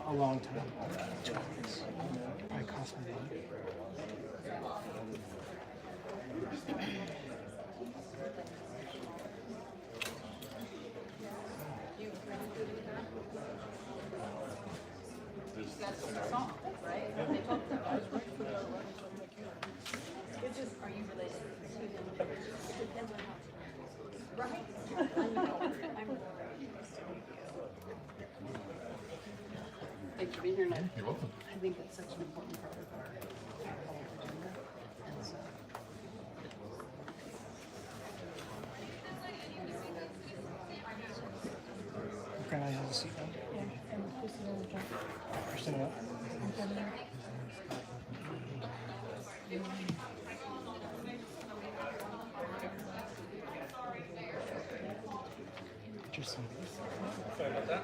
A long time. Probably cost me money. Are you related to them? Right? Thanks for being here tonight. You're welcome. I think it's such an important part of our whole agenda. And so. Can I have a seat down? Yeah, and who's the other job? Kristen, what? Interesting. Sorry about that.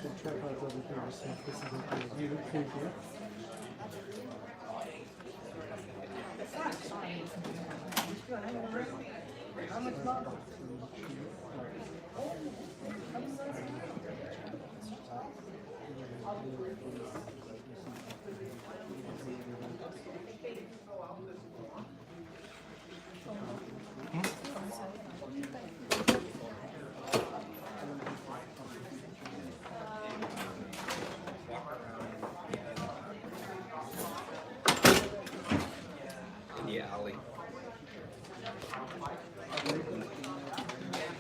The tripod's over here, so this is a view. Thank you. In the alley.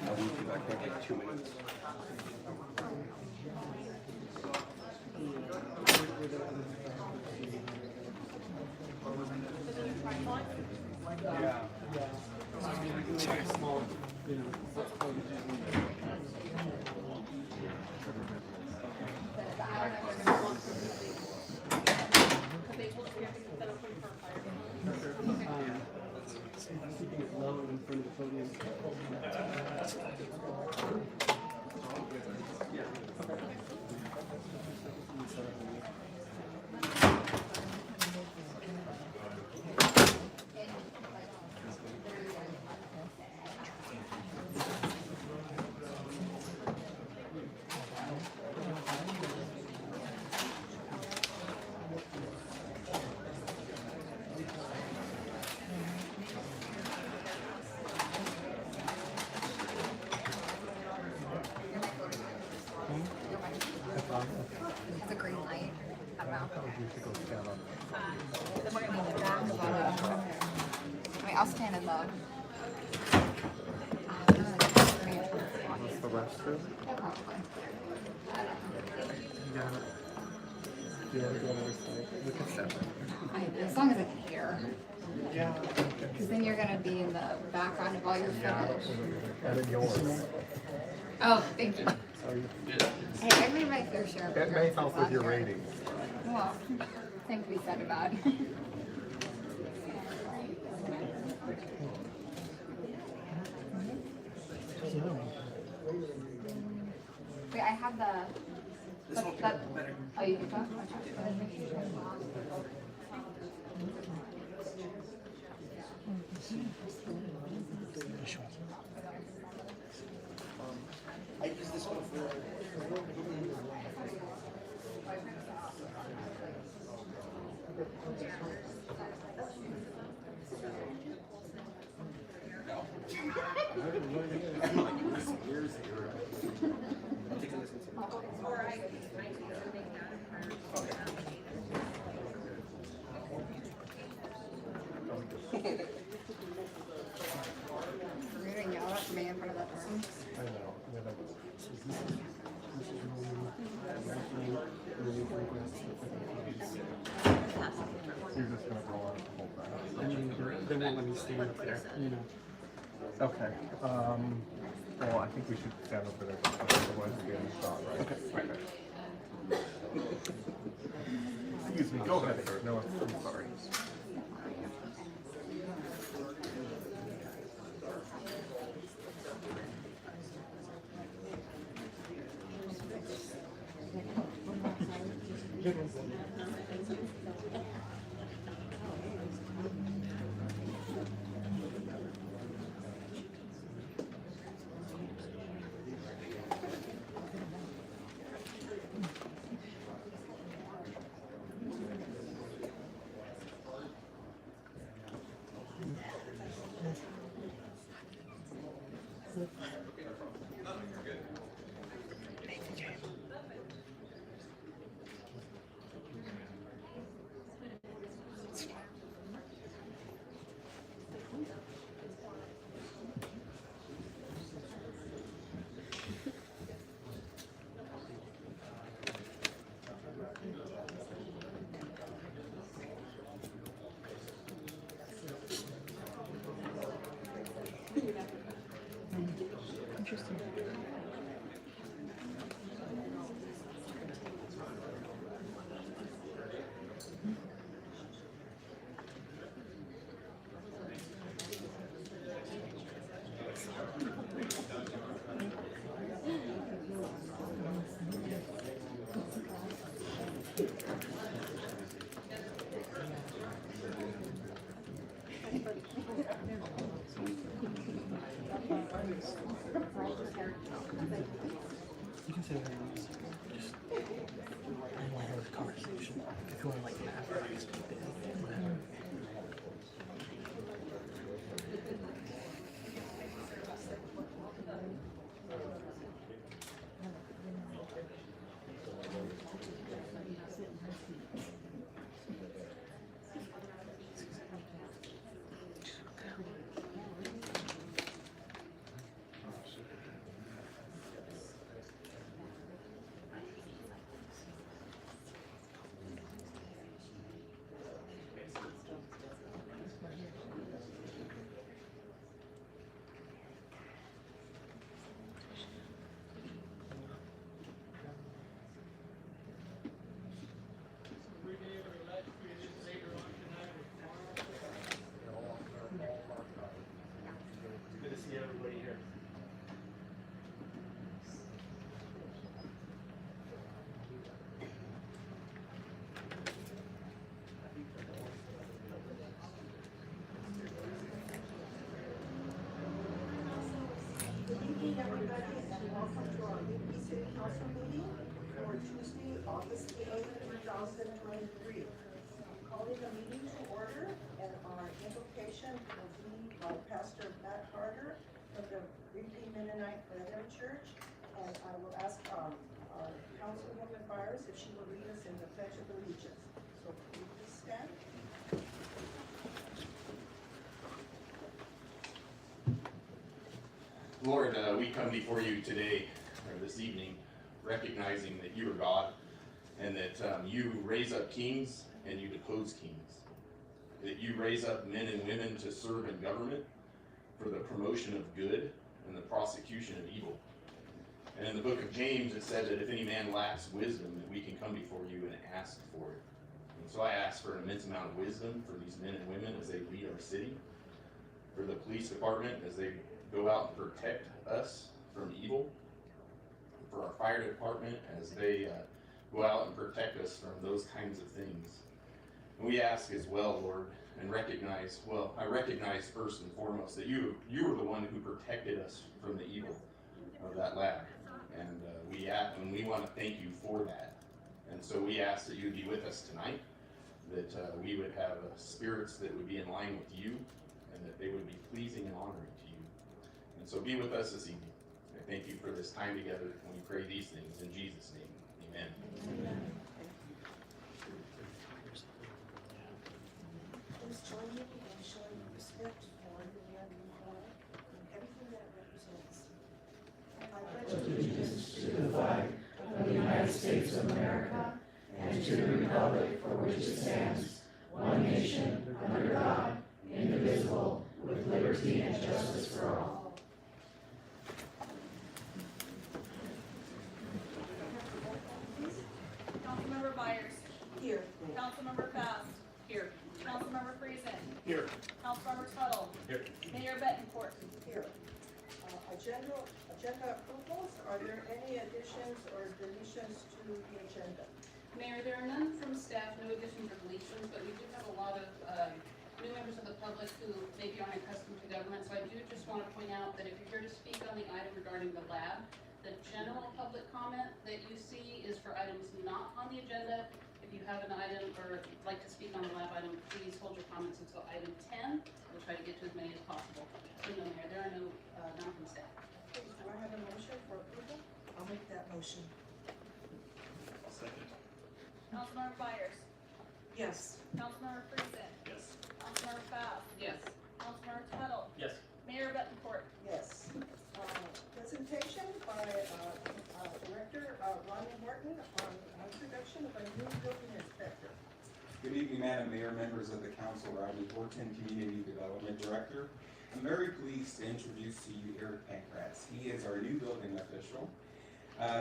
I'll be back there in like 2 minutes. Lower in front of the podium. It's a green light. I don't know. Wait, I'll stand in the. What's the restroom? Probably. Do you want to go on the other side? Look at that. As long as I can hear. Yeah. Because then you're going to be in the background of all your footage. And then yours. Oh, thank you. Sorry. Hey, I made my fair share of It may appearances help with on your here. ratings. Well, things to be said about. Wait, I have the. That, oh, you can talk? I used this one for. You're gonna yell at me in front of that person. I know. You're just gonna go on. stand up there, you know. Okay. Well, I think we should stand over there. Otherwise, we're getting shot, right? Okay, right. Excuse me. Go ahead, sir. No, I'm sorry. Interesting. You can say that. Just, I want to have a conversation. If you want to like laugh or just whatever. Good to see everybody here. Good evening, everybody, and welcome to our Reedley City Council meeting for Tuesday, August 8th, 2023. I'm calling the meeting to order, and our invocation will be by Pastor Matt Carter from the Reedley Mennonite Brethren Church, and I will ask our Councilwoman Byers if she will lead us in the Pledge of Allegiance. So please stand. Lord, we come before you today, or this evening, recognizing that you are God, and that you raise up kings and you depose kings. That you raise up men and women to serve in government for the promotion of good and the prosecution of evil. And in the book of James, it said that if any man lacks wisdom, that we can come before you and ask for it. And so I ask for an immense amount of wisdom for these men and women as they lead our city, for the police department as they go out and protect us from evil, for our fire department as they go out and protect us from those kinds of things. And we ask as well, Lord, and recognize, well, I recognize first and foremost that you were the one who protected us from the evil of that lab. And we want to thank you for that. And so we ask that you would be with us tonight, that we would have spirits that would be in line with you, and that they would be pleasing and honoring to you. And so be with us this evening. I thank you for this time together, and we pray these things in Jesus' name. Amen. Amen. Please join me in showing respect for the American flag and everything that it represents. I pledge allegiance to the flag of the United States of America and to the republic for which it stands, one nation, under God, indivisible, with liberty and justice for all. Councilmember Byers. Here. Councilmember Fast. Here. Councilmember Friesen. Here. Councilmember Tuttle. Here. Mayor Bettencourt. Here. Agenda approvals, are there any additions or deletions to the agenda? Mayor, there are none from staff, no additions or deletions, but we do have a lot of new members of the public who maybe aren't accustomed to government. So I do just want to point out that if you're here to speak on the item regarding the lab, the general public comment that you see is for items not on the agenda. If you have an item or like to speak on the lab item, please hold your comments until item 10. We'll try to get to as many as possible. So no, Mayor, there are no none from staff. Okay, do I have a motion for approval? I'll make that motion. Second. Councilmember Byers. Yes. Councilmember Friesen. Yes. Councilmember Fast. Yes. Councilmember Tuttle. Yes. Mayor Bettencourt. Yes. Presentation by Director Ronnie Horton on introduction of a new building inspector. Good evening, Madam Mayor, members of the council, Rodney Horton, Community Development Director. I'm very pleased to introduce to you Eric Pankratz. He is our new building official.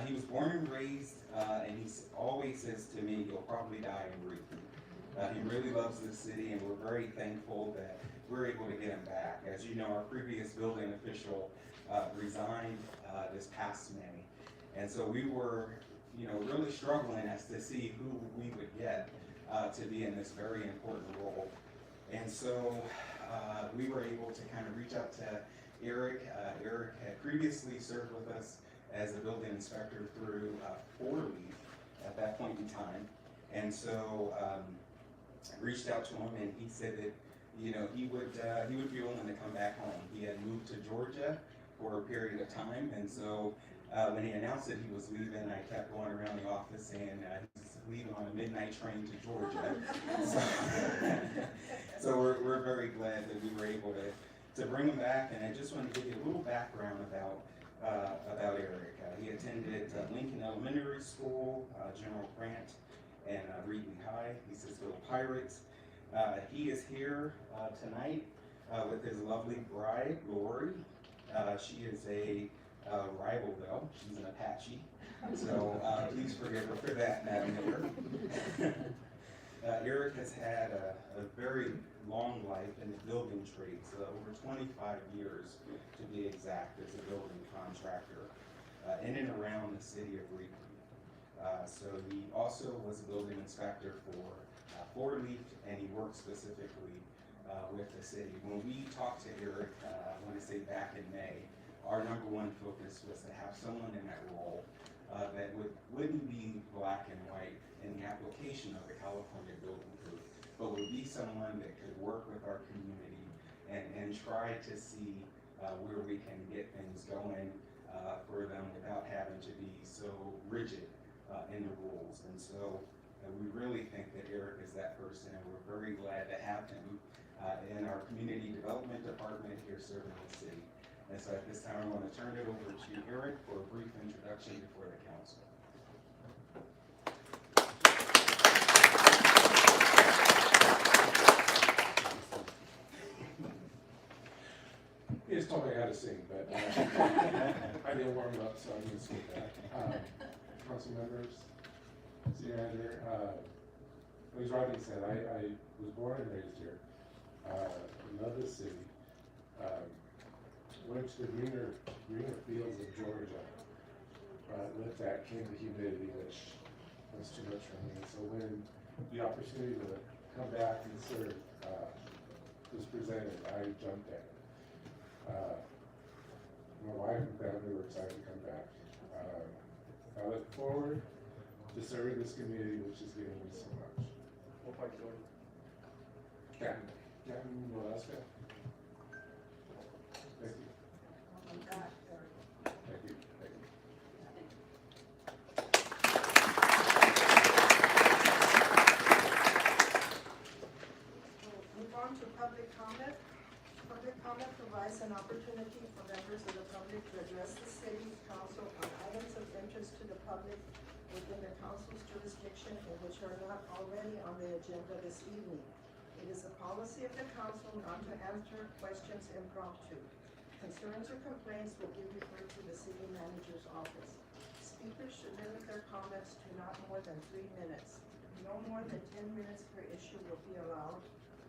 He was born and raised, and he always says to me, he'll probably die in Reedley. He really loves this city, and we're very thankful that we're able to get him back. As you know, our previous building official resigned this past May. And so we were, really struggling as to see who we would get to be in this very important role. And so we were able to kind of reach out to Eric. Eric had previously served with us as a building inspector through Reedley at that point in time. And so I reached out to him, and he said that he would be willing to come back home. He had moved to Georgia for a period of time, and so when he announced that he was leaving, I kept going around the office saying he's leaving on a midnight train to Georgia. So we're very glad that we were able to bring him back, and I just want to give you a little background about Eric. He attended Lincoln Elementary School, General Grant, and Reedley High. He's his little Pirates. He is here tonight with his lovely bride, Lori. She is a rival, though. She's an Apache. So please forgive her for that, Madam Mayor. Eric has had a very long life in the building trades, over 25 years to be exact, as a building contractor in and around the city of Reedley. So he also was a building inspector for Leaf, and he worked specifically with the city. When we talked to Eric, I want to say back in May, our number one focus was to have someone in that role that wouldn't be black and white in the application of the California Building Code, but would be someone that could work with our community and try to see where we can get things going for them without having to be so rigid in the rules. And so we really think that Eric is that person, and we're very glad to have him in our community development department here serving the city. And so at this time, I want to turn it over to Eric for a brief introduction before the council. He just told me how to sing, but I didn't warm up, so I'm going to skip that. Council members, city manager, as Rodney said, I was born and raised here. Love this city. Went to the greener fields of Georgia, but with that came the humidity, which was too much for me. So when the opportunity to come back and serve was presented, I jumped at it. My wife and family were excited to come back. I look forward to serving this community, which is giving me so much. What part, Georgia? Canton, Alaska. Thank you. Welcome back, Eric. Thank you. Thank you. We'll move on to public comment. Public comment provides an opportunity for members of the public to address the city council on items of interest to the public within the council's jurisdiction and which are not already on the agenda this evening. It is the policy of the council not to answer questions impromptu. Concerns or complaints will be referred to the city manager's office. Speakers should limit their comments to not more than 3 minutes. No more than 10 minutes per issue will be allowed.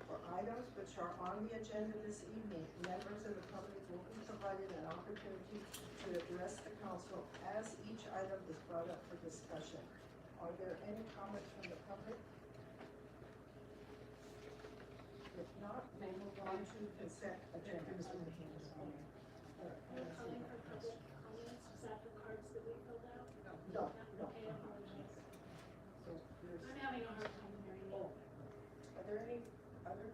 For items which are on the agenda this evening, members of the public will be provided an opportunity to address the council as each item is brought up for discussion. Are there any comments from the public? If not, we move on to consent agenda. Calling for public comments, is that the cards that we filled out? No, no. Okay, I apologize. So there's- I'm having a hard time hearing you. Are there any other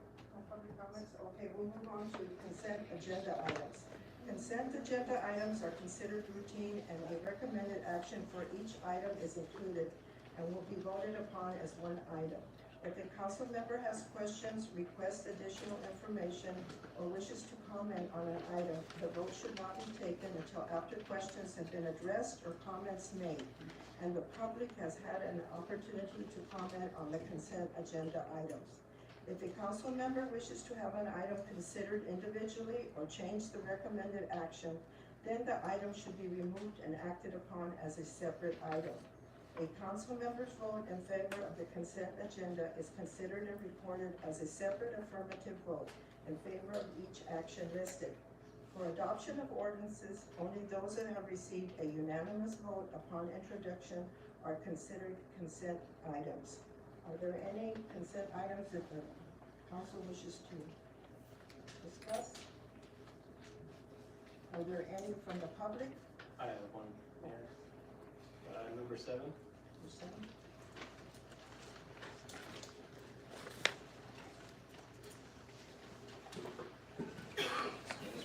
public comments? Okay, we'll move on to consent agenda items. Consent agenda items are considered routine and a recommended action for each item is included and will be voted upon as one item. If a council member has questions, requests additional information, or wishes to comment on an item, the vote should not be taken until after questions have been addressed or comments made, and the public has had an opportunity to comment on the consent agenda items. If a council member wishes to have an item considered individually or change the recommended action, then the item should be removed and acted upon as a separate item. A council member's vote in favor of the consent agenda is considered and reported as a separate affirmative vote in favor of each action listed. For adoption of ordinances, only those that have received a unanimous vote upon introduction are considered consent items. Are there any consent items that the council wishes to discuss? Are there any from the public? I have one, Mayor. Number 7. Number 7?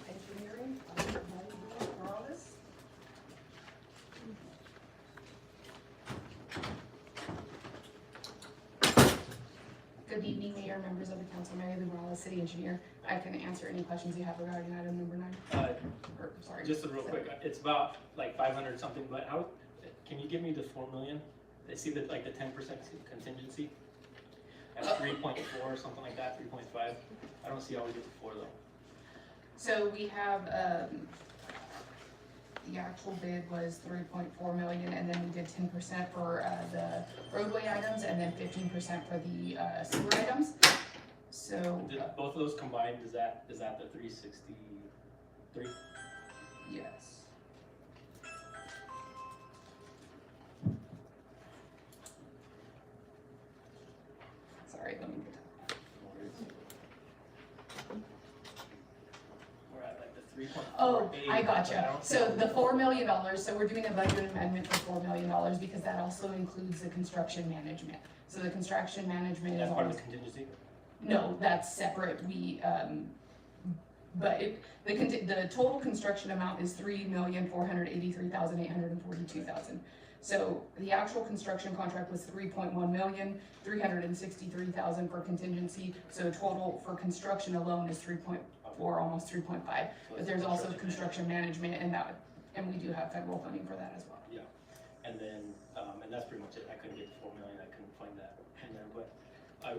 Engineering, Morales. Good evening, Mayor, members of the council, Mary Lou Morales, City Engineer. I can answer any questions you have regarding item number 9. Or, sorry. Just real quick, it's about like 500 something, but how, can you give me the 4 million? I see that like the 10% contingency at 3.4 or something like that, 3.5. I don't see how we get to 4 though. So we have, the actual bid was 3.4 million, and then we did 10% for the roadway items, and then 15% for the sewer items. So, Did both of those combined, is that the 363? yes. Sorry, let me get that. We're at like the 3.4. Oh, I gotcha. So the $4 million, so we're doing a budget amendment for $4 million because that also includes the construction management. So the construction management is That's part of almost, the contingency? no, that's separate. We, but the total construction amount is $3,483,842,000. So the actual construction contract was 3.1 million, 363,000 for contingency. So total for construction alone is 3.4, almost 3.5. But there's also construction management, and we do have federal funding for that as well. Yeah, and then, and that's pretty much it. I couldn't get the 4 million, I couldn't find that in there, but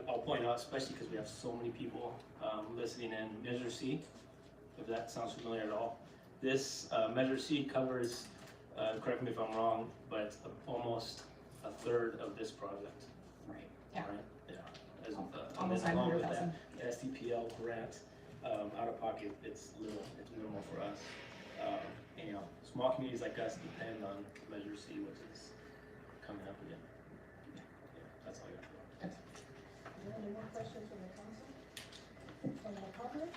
I'll point out, especially because we have so many people listening in, Measure C, if that sounds familiar at all. This Measure C covers, correct me if I'm wrong, but almost a third of this project. Right. Yeah. Right? Yeah. As, Almost along with 900,000. that SDPL grant, out of pocket, it's minimal for us. And, you know, small communities like us depend on Measure C, which is coming up again. Yeah, that's all I got. Any more questions from the council? From the public?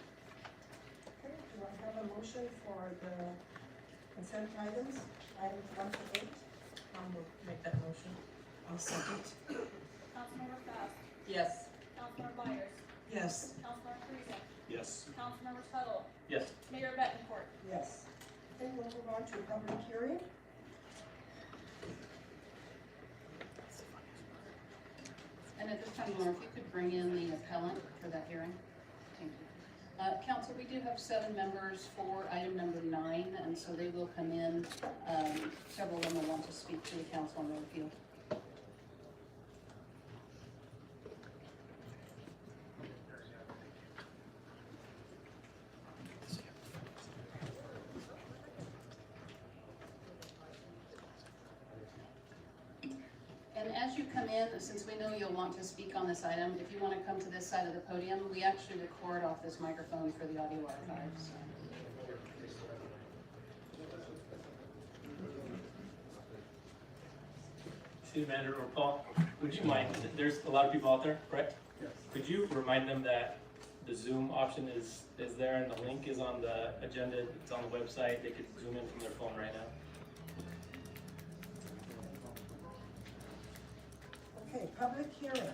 Okay, do I have a motion for the consent items, items 1 to 8? I'll make that motion. I'll second. Councilmember Fast, Yes. Councilmember Myers, Yes. Councilmember Friesen, Yes. Councilmember Tuttle, Yes. Mayor Bettencourt. Yes. Okay, we'll move on to public hearing. And at this time, Laura, if you could bring in the appellant for that hearing. Thank you. Council, we do have 7 members for item number 9, and so they will come in. Several of them will want to speak to the council on their appeal. And as you come in, since we know you'll want to speak on this item, if you want to come to this side of the podium, we actually record off this microphone for the audio archive, so. City Manager or Paul, would you mind, there's a lot of people out there, correct? Yes. Could you remind them that the Zoom option is there and the link is on the agenda, it's on the website, they could zoom in from their phone right now? Okay, public hearing.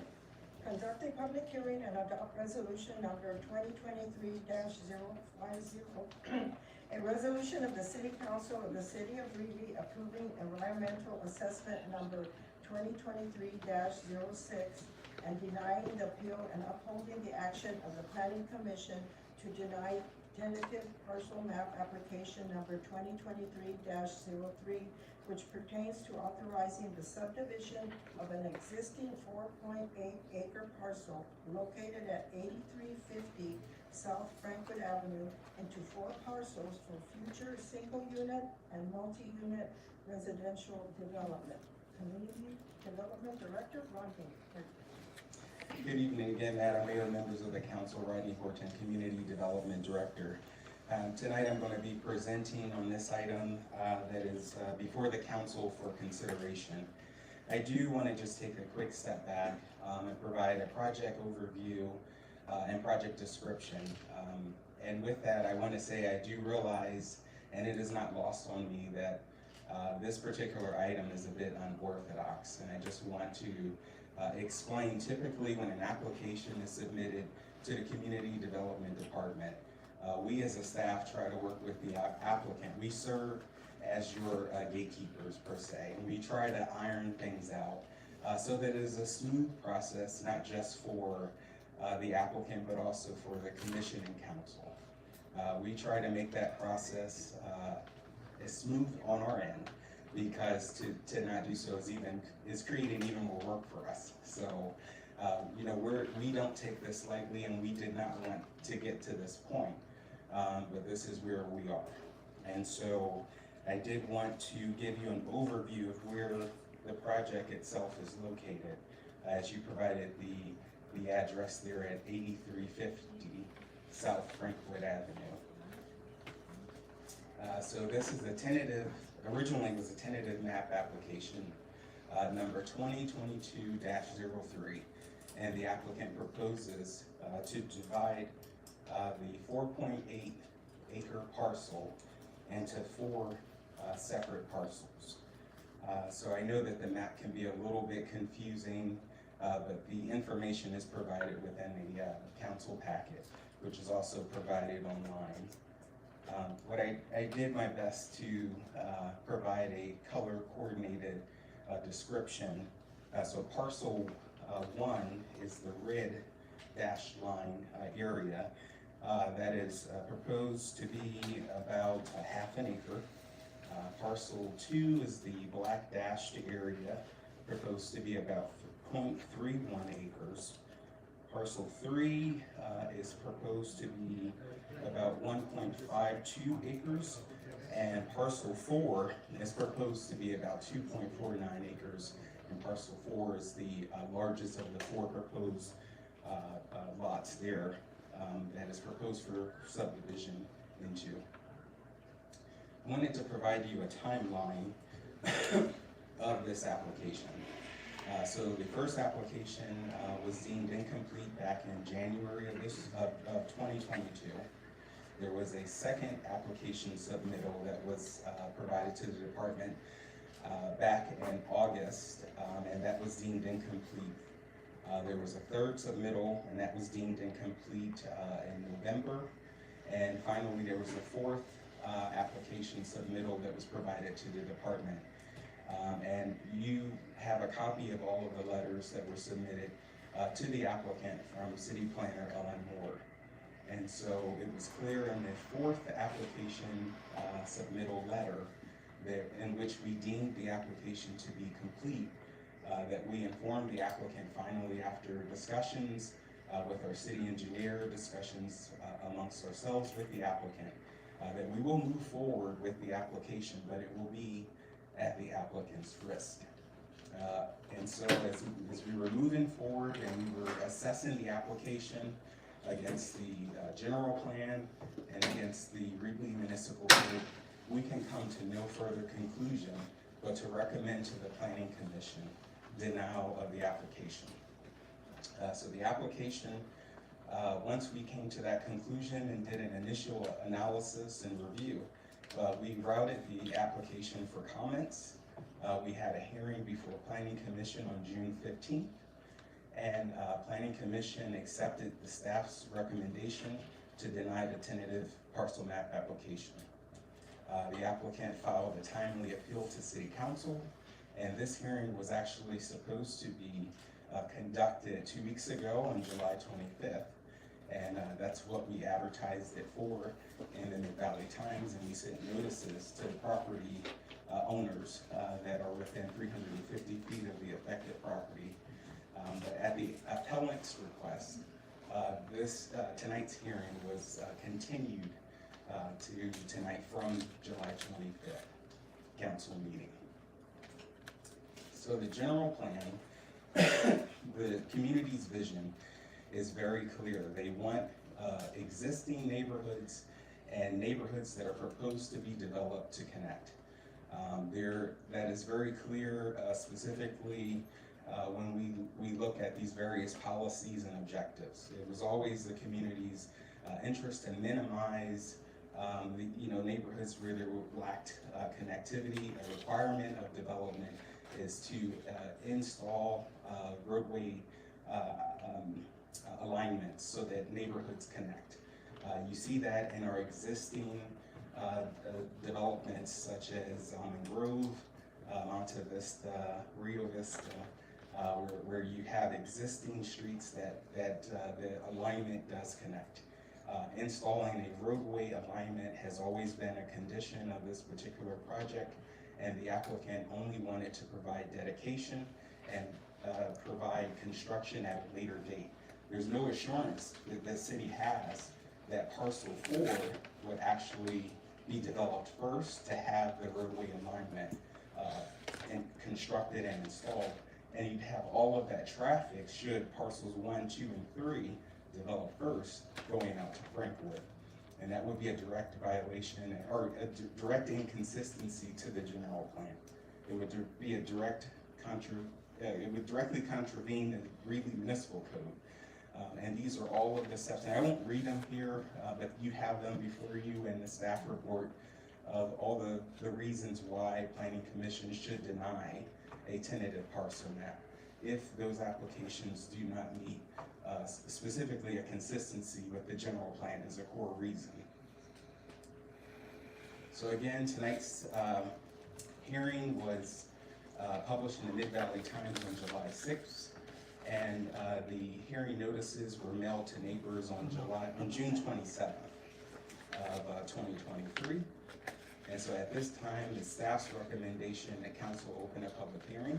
Conduct a public hearing and adopt resolution number 2023-050. A resolution of the City Council of the City of Reedley approving environmental assessment number 2023-06 and denying the appeal and upholding the action of the Planning Commission to deny tentative parcel map application number 2023-03, which pertains to authorizing the subdivision of an existing 4.8 acre parcel located at 8350 South Frankfurt Avenue into 4 parcels for future single unit and multi-unit residential development. Community Development Director, Ron Hayes. Good evening again, Madam Mayor, members of the council, Rodney Horton, Community Development Director. Tonight I'm going to be presenting on this item that is before the council for consideration. I do want to just take a quick step back and provide a project overview and project description. And with that, I want to say I do realize, and it is not lost on me, that this particular item is a bit unorthodox, and I just want to explain. Typically when an application is submitted to the Community Development Department, we as a staff try to work with the applicant. We serve as your gatekeepers per se, and we try to iron things out so that it is a smooth process, not just for the applicant, but also for the commission and council. We try to make that process as smooth on our end, because to not do so is creating even more work for us. So, you know, we don't take this lightly, and we did not want to get to this point, but this is where we are. And so I did want to give you an overview of where the project itself is located, as you provided the address there at 8350 South Frankfurt Avenue. So this is originally was a tentative map application, number 2022-03, and the applicant proposes to divide the 4.8 acre parcel into 4 separate parcels. So I know that the map can be a little bit confusing, but the information is provided within the council packet, which is also provided online. What I did my best to provide a color coordinated description. So parcel 1 is the red dashed line area that is proposed to be about a half an acre. Parcel 2 is the black dashed area, proposed to be about 0.31 acres. Parcel 3 is proposed to be about 1.52 acres, and parcel 4 is proposed to be about 2.49 acres, and parcel 4 is the largest of the 4 proposed lots there that is proposed for subdivision into. I wanted to provide you a timeline of this application. So the first application was deemed incomplete back in January of 2022. There was a second application submittal that was provided to the department back in August, and that was deemed incomplete. There was a third submittal, and that was deemed incomplete in November. And finally, there was a fourth application submittal that was provided to the department. And you have a copy of all of the letters that were submitted to the applicant from City Planner Ellen Moore. And so it was clear in the fourth application submittal letter in which we deemed the application to be complete, that we informed the applicant finally, after discussions with our city engineer, discussions amongst ourselves with the applicant, that we will move forward with the application, but it will be at the applicant's risk. And so as we were moving forward and we were assessing the application against the general plan and against the Reedley Municipal Code, we can come to no further conclusion but to recommend to the Planning Commission denial of the application. So the application, once we came to that conclusion and did an initial analysis and review, we routed the application for comments. We had a hearing before Planning Commission on June 15th, and Planning Commission accepted the staff's recommendation to deny the tentative parcel map application. The applicant filed a timely appeal to City Council, and this hearing was actually supposed to be conducted 2 weeks ago on July 25th. And that's what we advertised it for in the Mid-Valley Times, and we sent notices to the property owners that are within 350 feet of the affected property. But at the appellant's request, tonight's hearing was continued to tonight from July 25th council meeting. So the general plan, the community's vision is very clear. They want existing neighborhoods and neighborhoods that are proposed to be developed to connect. That is very clear, specifically when we look at these various policies and objectives. It was always the community's interest to minimize neighborhoods where there lacked connectivity. A requirement of development is to install roadway alignments so that neighborhoods connect. You see that in our existing developments such as Almond Grove, Monte Vista, Rio Vista, where you have existing streets that the alignment does connect. Installing a roadway alignment has always been a condition of this particular project, and the applicant only wanted to provide dedication and provide construction at a later date. There's no assurance that the city has that parcel 4 would actually be developed first to have the roadway alignment constructed and installed. And you'd have all of that traffic should parcels 1, 2, and 3 develop first going out to Frankwood. And that would be a direct violation or a direct inconsistency to the general plan. It would be a direct it would directly contravene the Reedley Municipal Code. And these are all of the steps, and I won't read them here, but you have them before you in the staff report of all the reasons why Planning Commission should deny a tentative parcel map if those applications do not meet specifically a consistency with the general plan is a core reason. So again, tonight's hearing was published in the Mid-Valley Times on July 6th, and the hearing notices were mailed to neighbors on June 27th of 2023. And so at this time, the staff's recommendation that council open a public hearing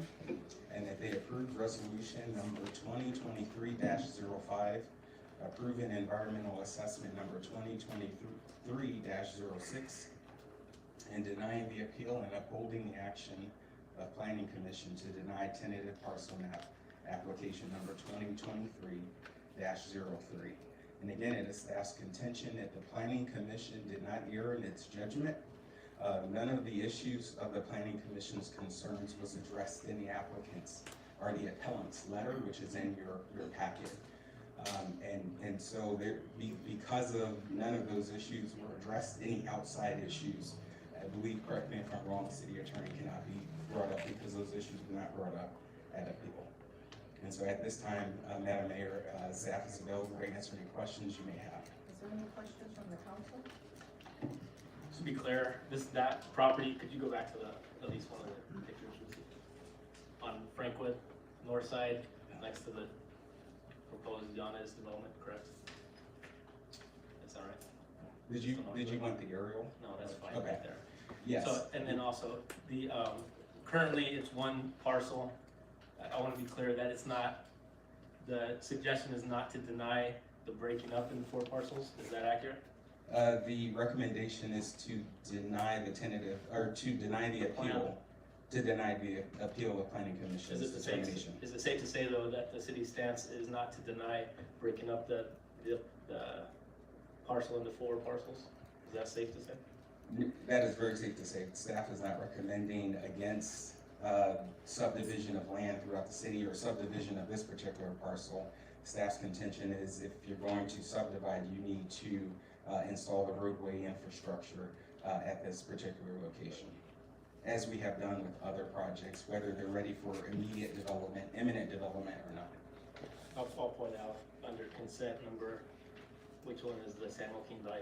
and that they approve resolution number 2023-05, approving environmental assessment number 2023-06, and denying the appeal and upholding the action of Planning Commission to deny tentative parcel map application number 2023-03. And again, it is staff's contention that the Planning Commission did not err in its judgment. None of the issues of the Planning Commission's concerns was addressed in the applicant's or the appellant's letter, which is in your packet. And so because of none of those issues were addressed, any outside issues, I believe, correct me if I'm wrong, city attorney, cannot be brought up because those issues were not brought up at appeal. And so at this time, Madam Mayor, staff is available to answer any questions you may have. Is there any questions from the council? To be clear, that property, could you go back to at least one of the pictures? On Frankwood, north side, next to the proposed Giannis development, correct? That's all right? Did you want the aerial? No, that's fine, Okay. right there. Yes. So, and then also, the, currently it's one parcel. I wanna be clear that it's not, the suggestion is not to deny the breaking up into 4 parcels, is that accurate? The recommendation is to deny the tentative, or to deny the appeal to deny the appeal of planning commission's determination. Is it safe to say though that the city's stance is not to deny breaking up the parcel into 4 parcels? Is that safe to say? That is very safe to say. Staff is not recommending against subdivision of land throughout the city or subdivision of this particular parcel. Staff's contention is if you're going to subdivide, you need to install the roadway infrastructure at this particular location, as we have done with other projects, whether they're ready for immediate development, imminent development or not. I'll point out under consent number, which one is the San Joaquin Valley?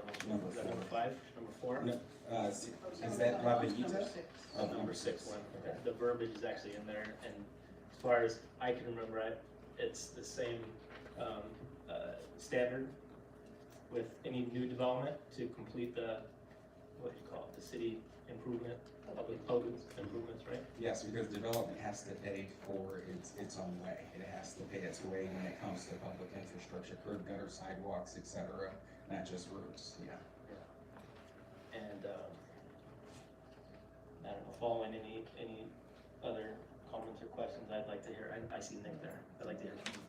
Is that number 5, number 4? No, is that La Bellita? Number 6. Oh, Number 6 one. Okay. The verbiage is actually in there, and as far as I can remember, it's the same standard with any new development to complete the, what do you call it, the city improvement, public improvements, right? Yes, because development has to pay for its own way. It has to pay its way when it comes to public infrastructure, curb, gutter, sidewalks, etc., not just roads, yeah. And, I don't know, following any other comments or questions I'd like to hear. I see Nick there. I'd like to hear from Nick.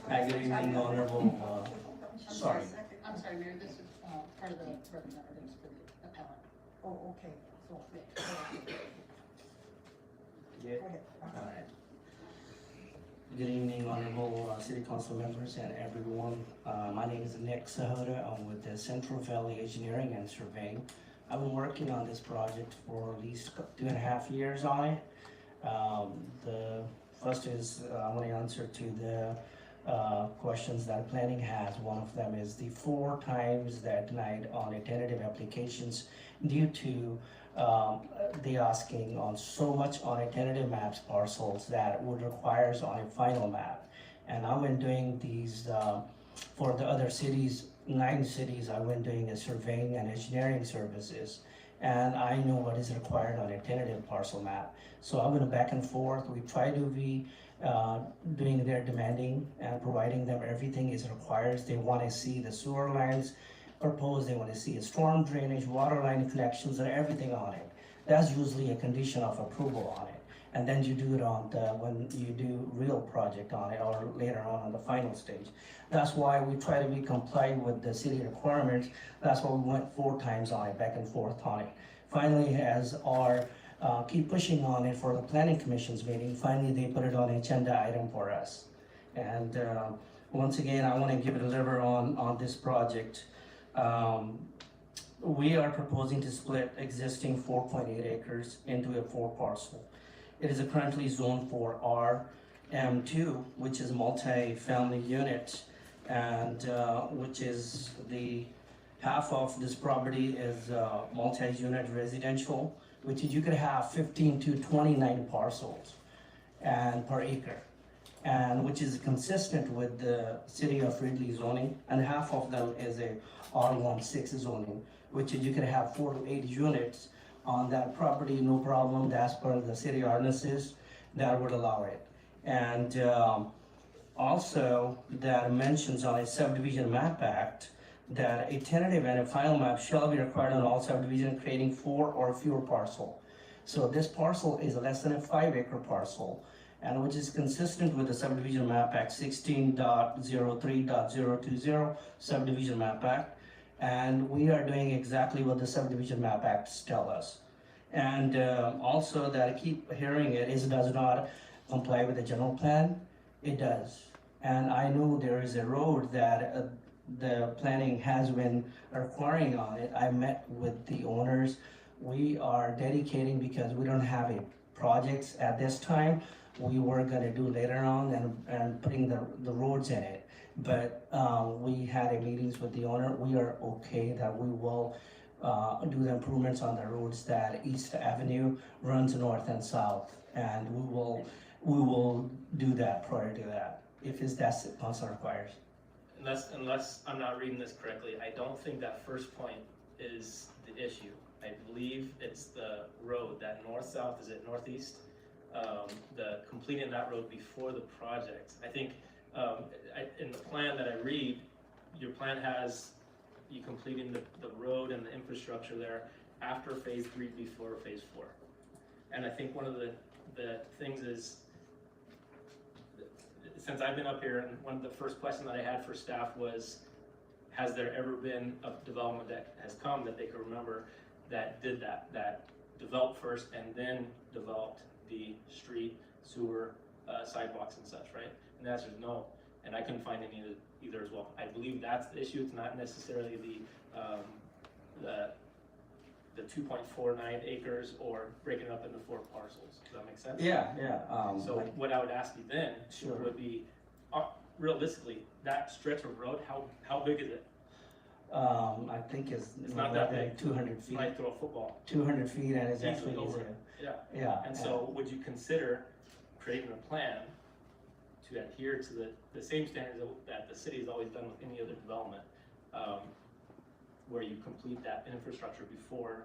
Good evening, Honorable, sorry. I'm sorry, Mayor, this is part of the representatives for the appellant. Oh, okay, so, Yeah. go ahead. Alright. Good evening, Honorable City Council members and everyone. My name is Nick Sahota. I'm with the Central Valley Engineering and Surveying. I've been working on this project for at least 2.5 years on it. The first is I want to answer to the questions that planning has. One of them is the 4 times that denied on a tentative applications due to they asking on so much on a tentative maps parcels that would requires on a final map. And I've been doing these for the other cities, 9 cities. I've been doing a surveying and engineering services, and I know what is required on a tentative parcel map. So I've been back and forth. We try to be doing their demanding and providing them everything is required. They want to see the sewer lines proposed. They want to see a storm drainage, water line connections, and everything on it. That's usually a condition of approval on it. And then you do it on the, when you do real project on it, or later on the final stage. That's why we try to be compliant with the city requirements. That's why we went 4 times on it, back and forth on it. Finally, as our keep pushing on it for the planning commission's meeting, finally they put it on agenda item for us. And once again, I want to give it a deliver on this project. We are proposing to split existing 4.8 acres into a 4 parcel. It is currently zoned for RM2, which is multi-family unit, and which is the half of this property is multi-unit residential, which is you could have 15 to 29 parcels and per acre, and which is consistent with the city of Reedley zoning, and half of them is a R16 zoning, which is you could have 4 to 8 units on that property, no problem. That's per the city ordinances that would allow it. And also that mentions on a subdivision map act that a tentative and a final map shall be required on all subdivision creating 4 or fewer parcel. So this parcel is less than a 5-acre parcel, and which is consistent with the subdivision map act 16.03.020 subdivision map act. And we are doing exactly what the subdivision map acts tell us. And also that I keep hearing it is does not comply with the general plan. It does. And I know there is a road that the planning has been requiring on it. I met with the owners. We are dedicating because we don't have a projects at this time. We were gonna do later on and putting the roads in it. But we had a meetings with the owner. We are okay that we will do the improvements on the roads that East Avenue runs north and south, and we will do that prior to that if that's what council requires. Unless I'm not reading this correctly, I don't think that first point is the issue. I believe it's the road, that north-south, is it northeast? The completing that road before the project. I think in the plan that I read, your plan has you completing the road and the infrastructure there after phase 3 before phase 4. And I think one of the things is, since I've been up here, and one of the first questions that I had for staff was, has there ever been a development that has come that they can remember that did that developed first and then developed the street, sewer, sidewalks and such, right? And the answer is no, and I couldn't find any either as well. I believe that's the issue. It's not necessarily the 2.49 acres or breaking it up into 4 parcels. Does that make sense? Yeah. So Like, what I would ask you then Sure. would be, realistically, that stretch of road, how big is it? I think it's not that like big. 200 feet. Might throw a football. 200 feet, and it's Easily actually over. easier. Yeah. Yeah. And so would you consider creating a plan to adhere to the same standards that the city has always done with any other development, where you complete that infrastructure before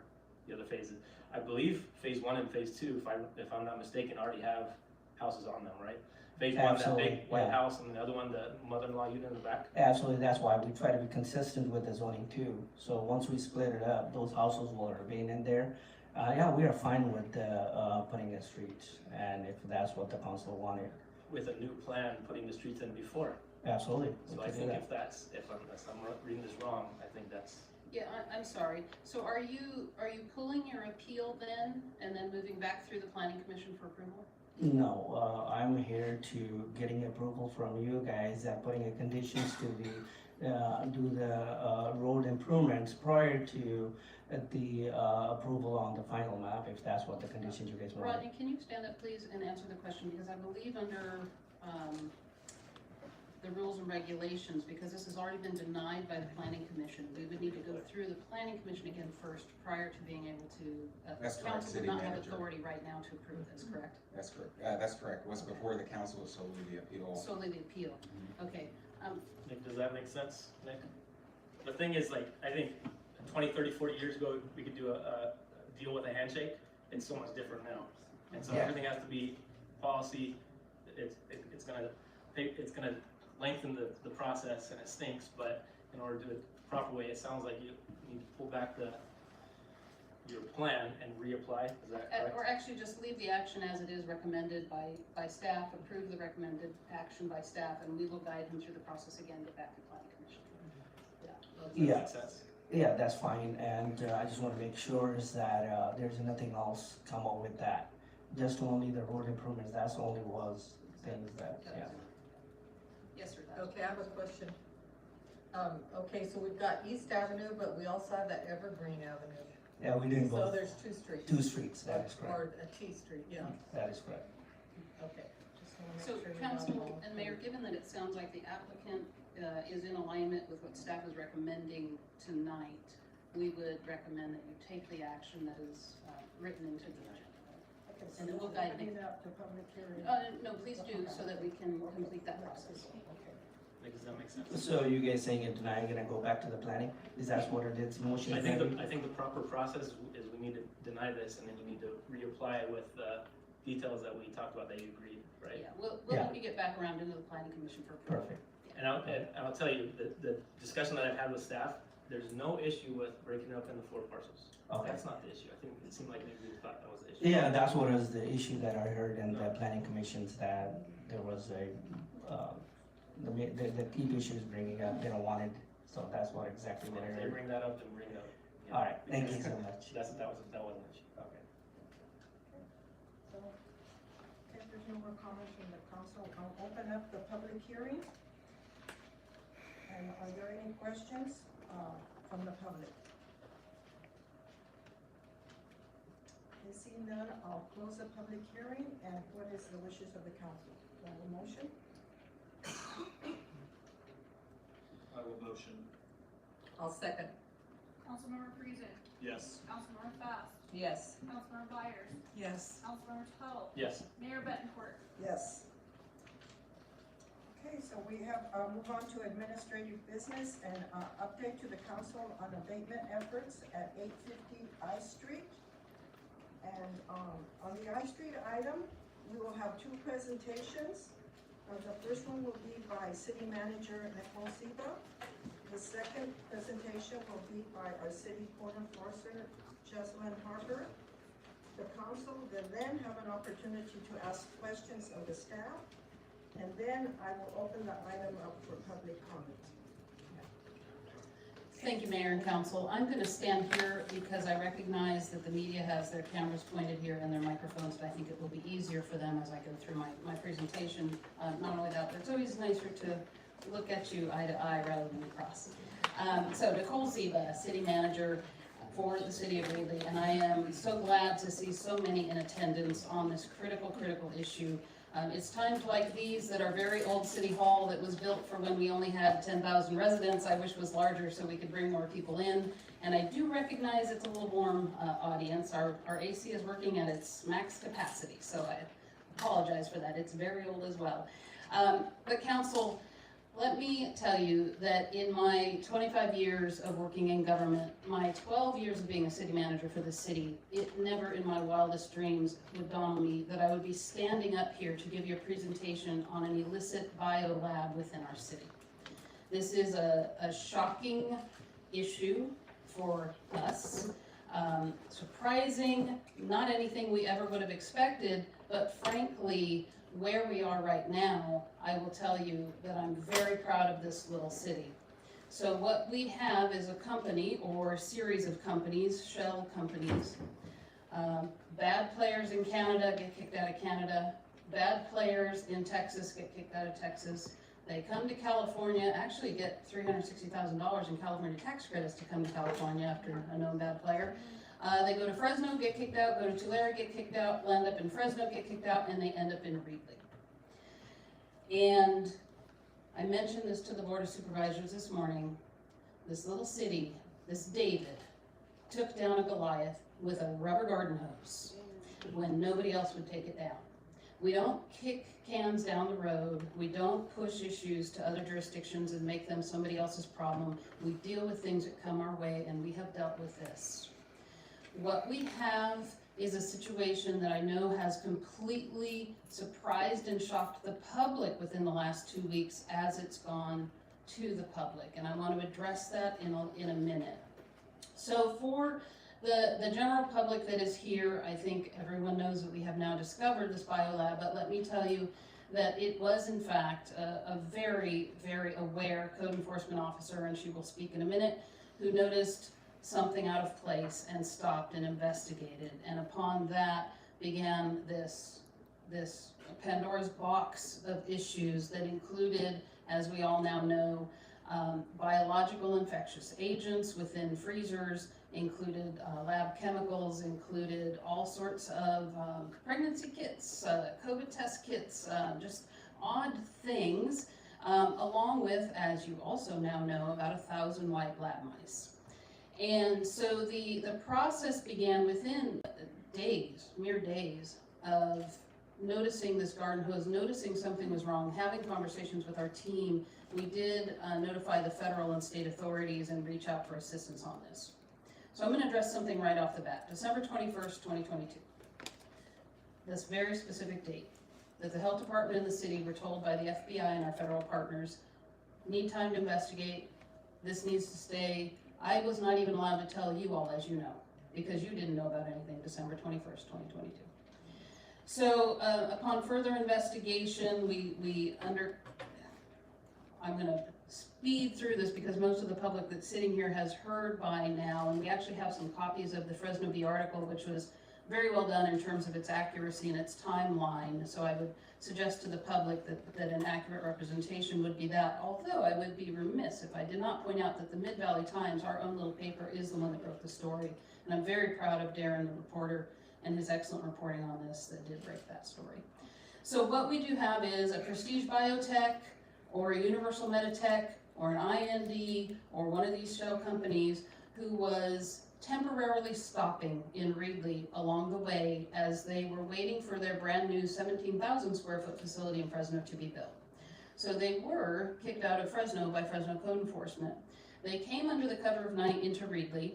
the other phases? I believe phase 1 and phase 2, if I'm not mistaken, already have houses on them, right? Phase 1, that Absolutely, big white yeah. house, and the other one, the mother-in-law unit in the back. Absolutely, that's why we try to be consistent with the zoning too. So once we split it up, those houses will remain in there. Yeah, we are fine with putting a street, and if that's what the council wanted, With a new plan, putting the streets in before. absolutely. we So I could do think that. if I'm reading this wrong, I think that's, Yeah, I'm sorry. So are you pulling your appeal then, and then moving back through the planning commission for approval? No, I'm here to getting approval from you guys and putting a conditions to do the road improvements prior to the approval on the final map, if that's what the conditions you guys want. Rodney, can you stand up, please, and answer the question? Because I believe under the rules and regulations, because this has already been denied by the planning commission, we would need to go through the planning commission again first prior to being able to, That's correct, council city would not have manager. authority right now to approve this, correct? That's correct. That's correct. What's before the council is solely the appeal. Solely the appeal. Okay. Nick, does that make sense, Nick? The thing is, like, I think 20, 30, 40 years ago, we could do a deal with a handshake. It's so much different now. And so Yeah. everything has to be policy. It's gonna lengthen the process, and it stinks, but in order to do it the proper way, it sounds like you need to pull back your plan and reapply. Is that correct? Or actually just leave the action as it is recommended by staff, approve the recommended action by staff, and we will guide him through the process again, get back to planning commission. Does that Yeah. make sense? Yeah, that's fine, and I just want to make sure is that there's nothing else come up with that. Just only the road improvements, that's only was things that, yeah. Yes, sir. Dodge. Okay, I have a question. Okay, so we've got East Avenue, but we also have that Evergreen Avenue. Yeah, we didn't So go there's 2 streets. 2 streets, that is correct. Or a T street, yeah, That is correct. okay. Just wanna make So, sure we got Council them all. and Mayor, given that it sounds like the applicant is in alignment with what staff is recommending tonight, we would recommend that you take the action that is written into the agenda. Okay, so And then we'll we'll guide open Nick. it up to public hearing. No, please do, so that we can complete that process. Okay. Nick, does that make sense? So you guys saying it tonight, gonna go back to the planning? Is that what it is, motion? I think the proper process is we need to deny this, and then you need to reapply it with the details that we talked about that you agreed, right? Yeah, we'll Yeah. need to get back around into the planning commission for approval. Perfect. And I'll tell you, the discussion that I've had with staff, there's no issue with breaking it up into 4 parcels. Okay. That's not the issue. I think it seemed like maybe you thought that was the issue. Yeah, that's what was the issue that I heard in the planning commissions, that there was the key issues bringing up, they don't want it, so that's what exactly what I If they heard. bring that up, then bring it up. Yeah. All right, thank you so much. That wasn't an issue. Okay. So, if there's no more comments from the council, I'll open up the public hearing. And are there any questions from the public? Seeing none, I'll close the public hearing, and what is the wishes of the council? Do I have a motion? I will motion. I'll second. Councilmember Friesen, Yes. Councilmember Fast, Yes. Councilmember Byers, Yes. Councilmember Tuttle, Yes. Mayor Bettencourt. Yes. Okay, so we have, move on to administrative business and update to the council on abatement efforts at 850 I Street. And on the I Street item, we will have 2 presentations. The first one will be by City Manager Nicole Seba, The second presentation will be by our city code enforcer, Jesselyn Harper. The council will then have an opportunity to ask questions of the staff, and then I will open the item up for public comment. Thank you, Mayor and Council. I'm going to stand here because I recognize that the media has their cameras pointed here and their microphones, but I think it will be easier for them as I go through my presentation. Not only that, but it's always nicer to look at you eye to eye rather than across. So Nicole Ziva, City Manager for the City of Reedley, and I am so glad to see so many in attendance on this critical issue. It's times like these that our very old City Hall that was built for when we only had 10,000 residents, I wish was larger so we could bring more people in. And I do recognize it's a little warm audience. Our AC is working at its max capacity, so I apologize for that. It's very old as well. But Council, let me tell you that in my 25 years of working in government, my 12 years of being a city manager for the city, it never in my wildest dreams would dawn on me that I would be standing up here to give you a presentation on an illicit biolab within our city. This is a shocking issue for us. Surprising, not anything we ever would have expected, but frankly, where we are right now, I will tell you that I'm very proud of this little city. So what we have is a company or a series of companies, shell companies. Bad players in Canada get kicked out of Canada. Bad players in Texas get kicked out of Texas. They come to California, actually get $360,000 in California tax credits to come to California after a known bad player. They go to Fresno, get kicked out, go to Tulare, get kicked out, land up in Fresno, get kicked out, and they end up in Reedley. And I mentioned this to the Board of Supervisors this morning. This little city, this David, took down a Goliath with a rubber garden hose when nobody else would take it down. We don't kick cans down the road. We don't push issues to other jurisdictions and make them somebody else's problem. We deal with things that come our way, and we have dealt with this. What we have is a situation that I know has completely surprised and shocked the public within the last 2 weeks as it's gone to the public, and I want to address that in a minute. So for the general public that is here, I think everyone knows that we have now discovered this biolab, but let me tell you that it was in fact a very, very aware code enforcement officer, and she will speak in a minute, who noticed something out of place and stopped and investigated. And upon that began this Pandora's box of issues that included, as we all now know, biological infectious agents within freezers, included lab chemicals, included all sorts of pregnancy kits, COVID test kits, just odd things, along with, as you also now know, about 1,000 white lab mice. And so the process began within days, mere days, of noticing this garden hose, noticing something was wrong, having conversations with our team. We did notify the federal and state authorities and reach out for assistance on this. So I'm going to address something right off the bat. December 21st, 2022. This very specific date that the health department and the city were told by the FBI and our federal partners, need time to investigate, this needs to stay. I was not even allowed to tell you all, as you know, because you didn't know about anything December 21st, 2022. So upon further investigation, I'm going to speed through this because most of the public that's sitting here has heard by now, and we actually have some copies of the Fresno Bee article, which was very well done in terms of its accuracy and its timeline. So I would suggest to the public that an accurate representation would be that, although I would be remiss if I did not point out that the Mid-Valley Times, our own little paper, is the one that wrote the story. And I'm very proud of Darren, the reporter, and his excellent reporting on this that did break that story. So what we do have is a Prestige Biotech or a Universal Meditech or an IND or one of these shell companies who was temporarily stopping in Reedley along the way as they were waiting for their brand new 17,000 square foot facility in Fresno to be built. So they were kicked out of Fresno by Fresno Code Enforcement. They came under the cover of night into Reedley,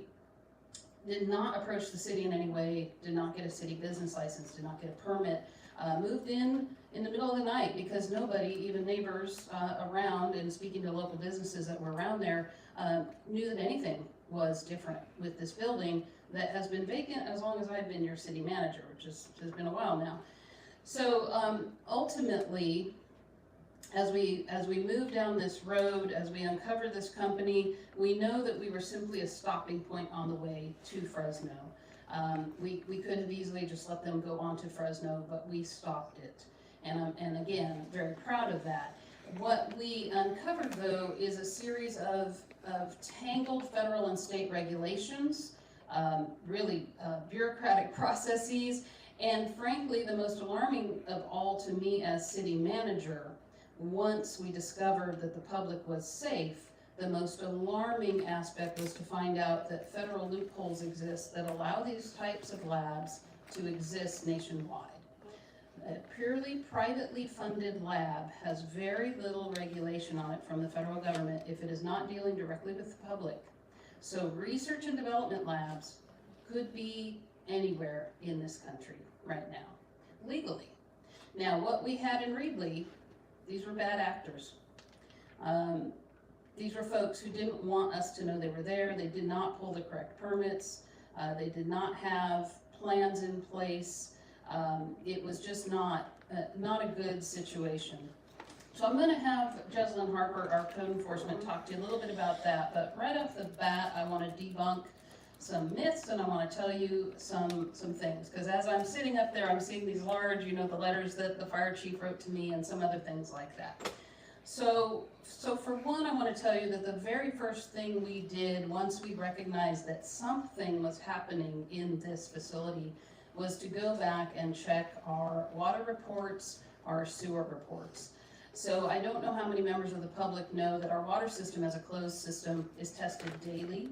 did not approach the city in any way, did not get a city business license, did not get a permit, moved in the middle of the night because nobody, even neighbors around and speaking to local businesses that were around there, knew that anything was different with this building that has been vacant as long as I've been your city manager, which has been a while now. So ultimately, as we move down this road, as we uncover this company, we know that we were simply a stopping point on the way to Fresno. We could have easily just let them go on to Fresno, but we stopped it. And again, very proud of that. What we uncovered, though, is a series of tangled federal and state regulations, really bureaucratic processes, and frankly, the most alarming of all to me as city manager, once we discovered that the public was safe, the most alarming aspect was to find out that federal loopholes exist that allow these types of labs to exist nationwide. A purely privately funded lab has very little regulation on it from the federal government if it is not dealing directly with the public. So research and development labs could be anywhere in this country right now, legally. Now, what we had in Reedley, these were bad actors. These were folks who didn't want us to know they were there. They did not pull the correct permits. They did not have plans in place. It was just not a good situation. So I'm going to have Jocelyn Harper, our code enforcement, talk to you a little bit about that. But right off the bat, I want to debunk some myths, and I want to tell you some things. Because as I'm sitting up there, I'm seeing these large, the letters that the fire chief wrote to me and some other things like that. So for one, I want to tell you that the very first thing we did once we recognized that something was happening in this facility was to go back and check our water reports, our sewer reports. So I don't know how many members of the public know that our water system as a closed system is tested daily.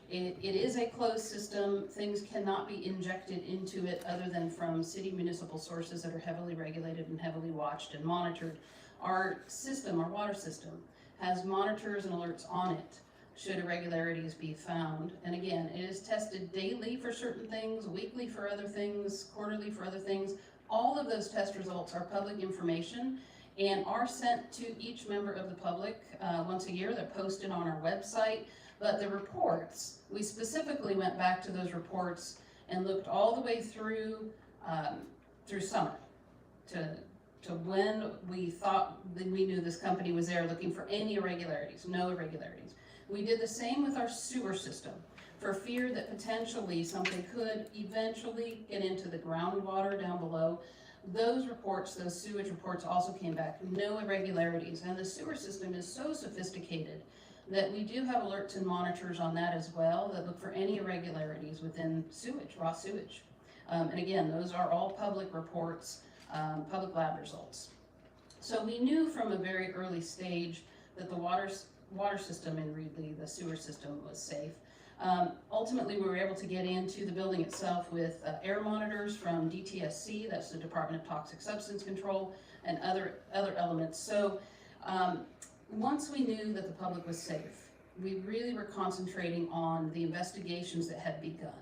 It is a closed system. Things cannot be injected into it other than from city municipal sources that are heavily regulated and heavily watched and monitored. Our system, our water system, has monitors and alerts on it should irregularities be found. And again, it is tested daily for certain things, weekly for other things, quarterly for other things. All of those test results are public information and are sent to each member of the public once a year. They're posted on our website. But the reports, we specifically went back to those reports and looked all the way through summer to when we thought that we knew this company was there looking for any irregularities, no irregularities. We did the same with our sewer system for fear that potentially something could eventually get into the groundwater down below. Those reports, those sewage reports also came back, no irregularities. And the sewer system is so sophisticated that we do have alerts and monitors on that as well that look for any irregularities within sewage, raw sewage. And again, those are all public reports, public lab results. So we knew from a very early stage that the water system in Reedley, the sewer system, was safe. Ultimately, we were able to get into the building itself with air monitors from DTSC, that's the Department of Toxic Substance Control, and other elements. So once we knew that the public was safe, we really were concentrating on the investigations that had begun.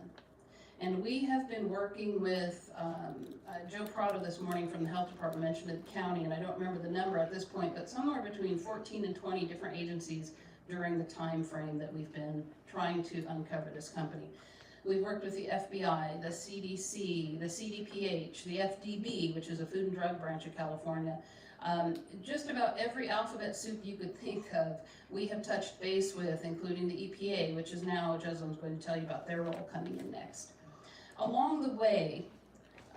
And we have been working with Joe Prado this morning from the health department mentioned the county, and I don't remember the number at this point, but somewhere between 14 and 20 different agencies during the time frame that we've been trying to uncover this company. We've worked with the FBI, the CDC, the CDPH, the FDB, which is a Food and Drug branch of California. Just about every alphabet soup you could think of, we have touched base with, including the EPA, which is now, Joseph's going to tell you about their role coming in next. Along the way,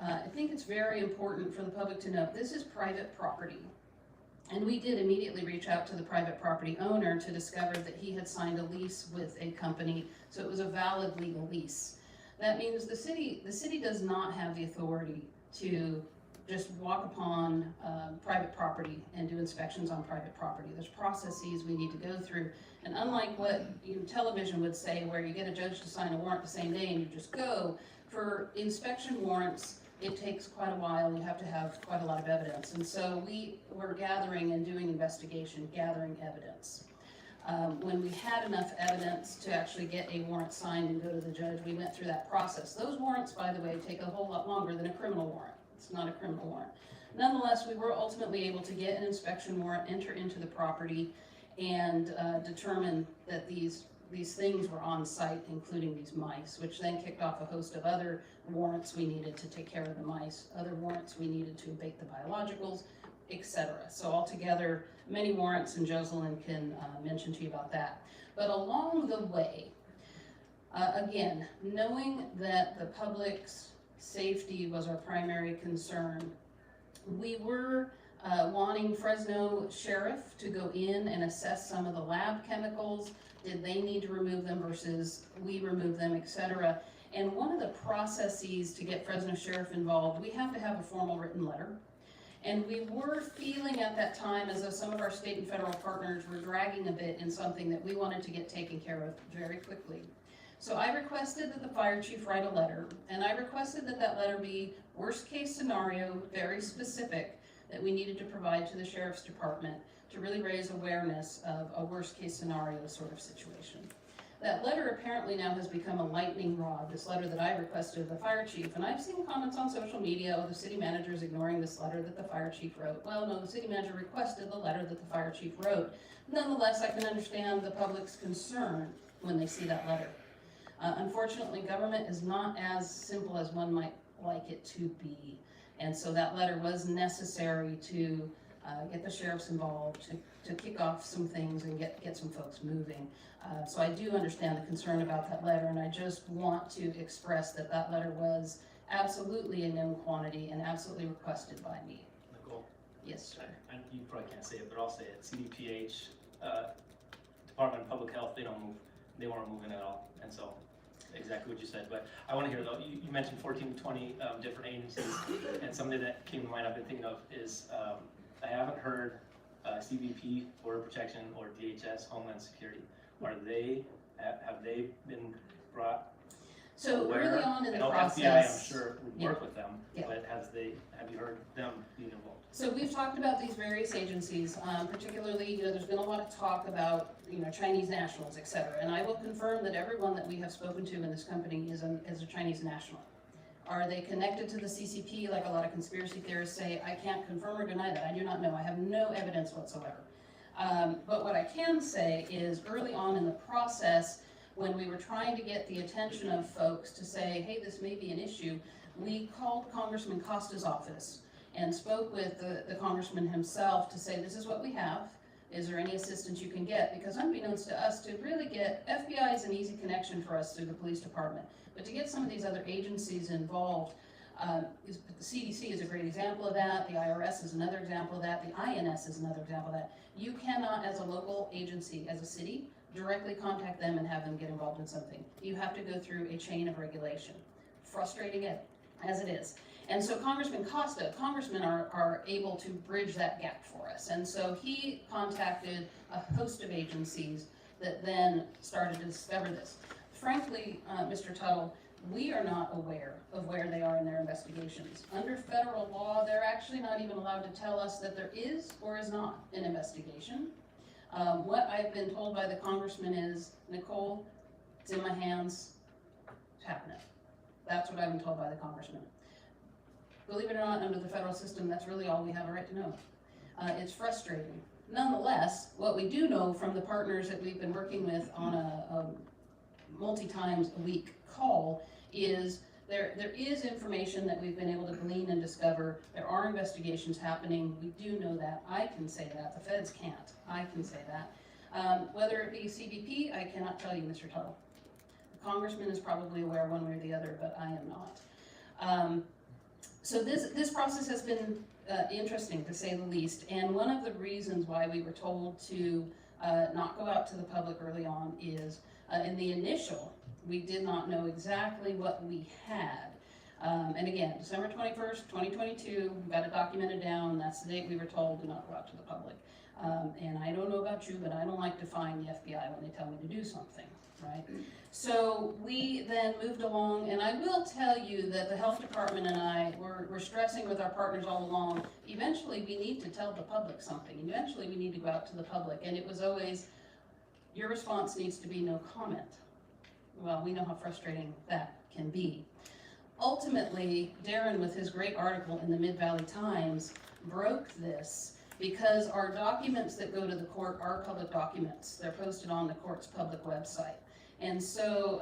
I think it's very important for the public to know this is private property. And we did immediately reach out to the private property owner to discover that he had signed a lease with a company, so it was a valid legal lease. That means the city does not have the authority to just walk upon private property and do inspections on private property. There's processes we need to go through. And unlike what television would say, where you get a judge to sign a warrant the same day and you just go, for inspection warrants, it takes quite a while. You have to have quite a lot of evidence. And so we were gathering and doing investigation, gathering evidence. When we had enough evidence to actually get a warrant signed and go to the judge, we went through that process. Those warrants, by the way, take a whole lot longer than a criminal warrant. It's not a criminal warrant. Nonetheless, we were ultimately able to get an inspection warrant, enter into the property, and determined that these things were on site, including these mice, which then kicked off a host of other warrants we needed to take care of the mice, other warrants we needed to abate the biologicals, etc. So altogether, many warrants, and Jocelyn can mention to you about that. But along the way, again, knowing that the public's safety was our primary concern, we were wanting Fresno Sheriff to go in and assess some of the lab chemicals. Did they need to remove them versus we remove them, etc. And one of the processes to get Fresno Sheriff involved, we have to have a formal written letter. And we were feeling at that time as though some of our state and federal partners were dragging a bit in something that we wanted to get taken care of very quickly. So I requested that the fire chief write a letter, and I requested that that letter be worst case scenario, very specific, that we needed to provide to the sheriff's department to really raise awareness of a worst case scenario sort of situation. That letter apparently now has become a lightning rod, this letter that I requested of the fire chief, and I've seen comments on social media, oh, the city manager is ignoring this letter that the fire chief wrote. Well, no, the city manager requested the letter that the fire chief wrote. Nonetheless, I can understand the public's concern when they see that letter. Unfortunately, government is not as simple as one might like it to be. And so that letter was necessary to get the sheriffs involved, to kick off some things and get some folks moving. So I do understand the concern about that letter, and I just want to express that that letter was absolutely a known quantity and absolutely requested by me. Nicole? Yes, sir. And you probably can't say it, but I'll say it. CDPH, Department of Public Health, they weren't moving at all. And so, exactly what you said. But I want to hear, though, you mentioned 14 to 20 different agencies, and something that came to mind I've been thinking of is I haven't heard CBP, Border Protection, or DHS, Homeland Security. Have they been brought So aware? early on in the I know process, FBI, I'm sure, would work Yeah. with them, Yeah. but have you heard them being involved? so we've talked about these various agencies, particularly, there's been a lot of talk about, Chinese nationals, et cetera. And I will confirm that everyone that we have spoken to in this company is a Chinese national. Are they connected to the CCP, like a lot of conspiracy theorists say? I can't confirm or deny that. I do not know. I have no evidence whatsoever. But what I can say is early on in the process, when we were trying to get the attention of folks to say, hey, this may be an issue, we called Congressman Costa's office and spoke with the congressman himself to say, this is what we have. Is there any assistance you can get? Because unbeknownst to us, to really get, FBI is an easy connection for us through the police department. But to get some of these other agencies involved, the CDC is a great example of that. The IRS is another example of that. The INS is another example of that. You cannot, as a local agency, as a city, directly contact them and have them get involved in something. You have to go through a chain of regulation. Frustrating as it is. And so Congressman Costa, congressmen are able to bridge that gap for us. And so he contacted a host of agencies that then started to discover this. Frankly, Mr. Tuttle, we are not aware of where they are in their investigations. Under federal law, they're actually not even allowed to tell us that there is or is not an investigation. What I've been told by the congressman is, Nicole, it's in my hands, it's happening. That's what I've been told by the congressman. Believe it or not, under the federal system, that's really all we have a right to know. It's frustrating. Nonetheless, what we do know from the partners that we've been working with on a multi-times a week call is there is information that we've been able to glean and discover. There are investigations happening. We do know that. I can say that. The feds can't. I can say that. Whether it be CBP, I cannot tell you, Mr. Tuttle. The congressman is probably aware one way or the other, but I am not. So this process has been interesting, to say the least, and one of the reasons why we were told to not go out to the public early on is in the initial, we did not know exactly what we had. And again, December 21st, 2022, we got it documented down. That's the date we were told to not go out to the public. And I don't know about you, but I don't like to find the FBI when they tell me to do something, right? So we then moved along, and I will tell you that the health department and I were stressing with our partners all along, eventually we need to tell the public something. Eventually we need to go out to the public. And it was always, your response needs to be no comment. Well, we know how frustrating that can be. Ultimately, Darren, with his great article in the Mid-Valley Times, broke this because our documents that go to the court are public documents. They're posted on the court's public website. And so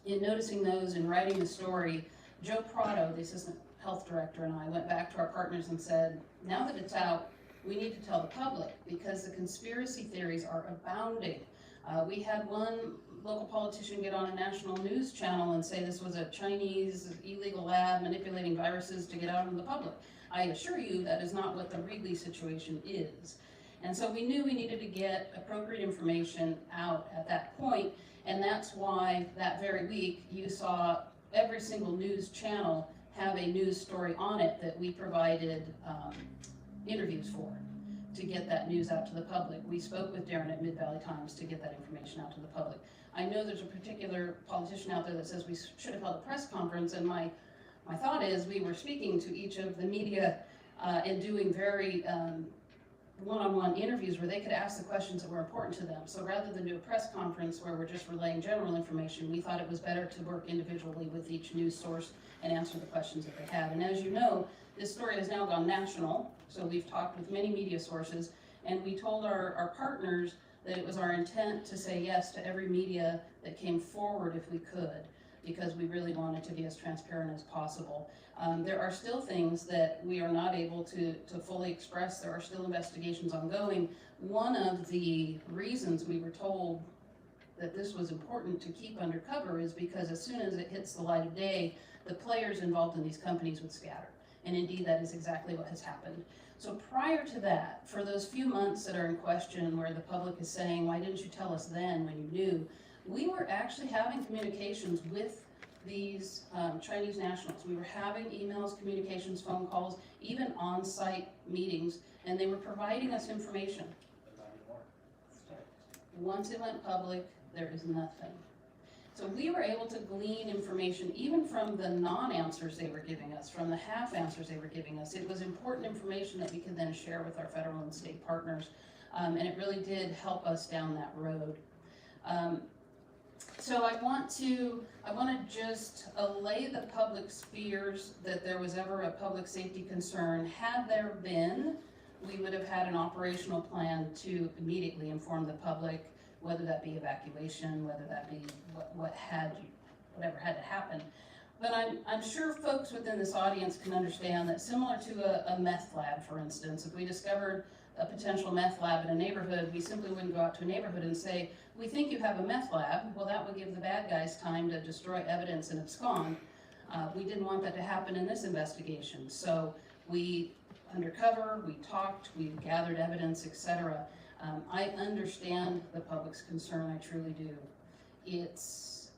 in noticing those and writing the story, Joe Prado, the assistant health director, and I went back to our partners and said, now that it's out, we need to tell the public because the conspiracy theories are abounding. We had one local politician get on a national news channel and say this was a Chinese illegal lab manipulating viruses to get out into the public. I assure you that is not what the Reedley situation is. And so we knew we needed to get appropriate information out at that point, and that's why that very week you saw every single news channel have a news story on it that we provided interviews for to get that news out to the public. We spoke with Darren at Mid-Valley Times to get that information out to the public. I know there's a particular politician out there that says we should have held a press conference, and my thought is we were speaking to each of the media and doing very one-on-one interviews where they could ask the questions that were important to them. So rather than do a press conference where we're just relaying general information, we thought it was better to work individually with each news source and answer the questions that they had. And as you know, this story has now gone national, so we've talked with many media sources, and we told our partners that it was our intent to say yes to every media that came forward if we could, because we really wanted to be as transparent as possible. There are still things that we are not able to fully express. There are still investigations ongoing. One of the reasons we were told that this was important to keep undercover is because as soon as it hits the light of day, the players involved in these companies would scatter. And indeed, that is exactly what has happened. So prior to that, for those few months that are in question where the public is saying, why didn't you tell us then when you knew? We were actually having communications with these Chinese nationals. We were having emails, communications, phone calls, even on-site meetings, and they were providing us information. Once it went public, there is nothing. So we were able to glean information even from the non-answers they were giving us, from the half answers they were giving us. It was important information that we could then share with our federal and state partners, and it really did help us down that road. So I want to just allay the public's fears that there was ever a public safety concern. Had there been, we would have had an operational plan to immediately inform the public, whether that be evacuation, whether that be whatever had to happen. But I'm sure folks within this audience can understand that similar to a meth lab, for instance, if we discovered a potential meth lab in a neighborhood, we simply wouldn't go out to a neighborhood and say, we think you have a meth lab. Well, that would give the bad guys time to destroy evidence and abscond. We didn't want that to happen in this investigation. So we undercover, we talked, we gathered evidence, etc. I understand the public's concern, I truly do. Yes,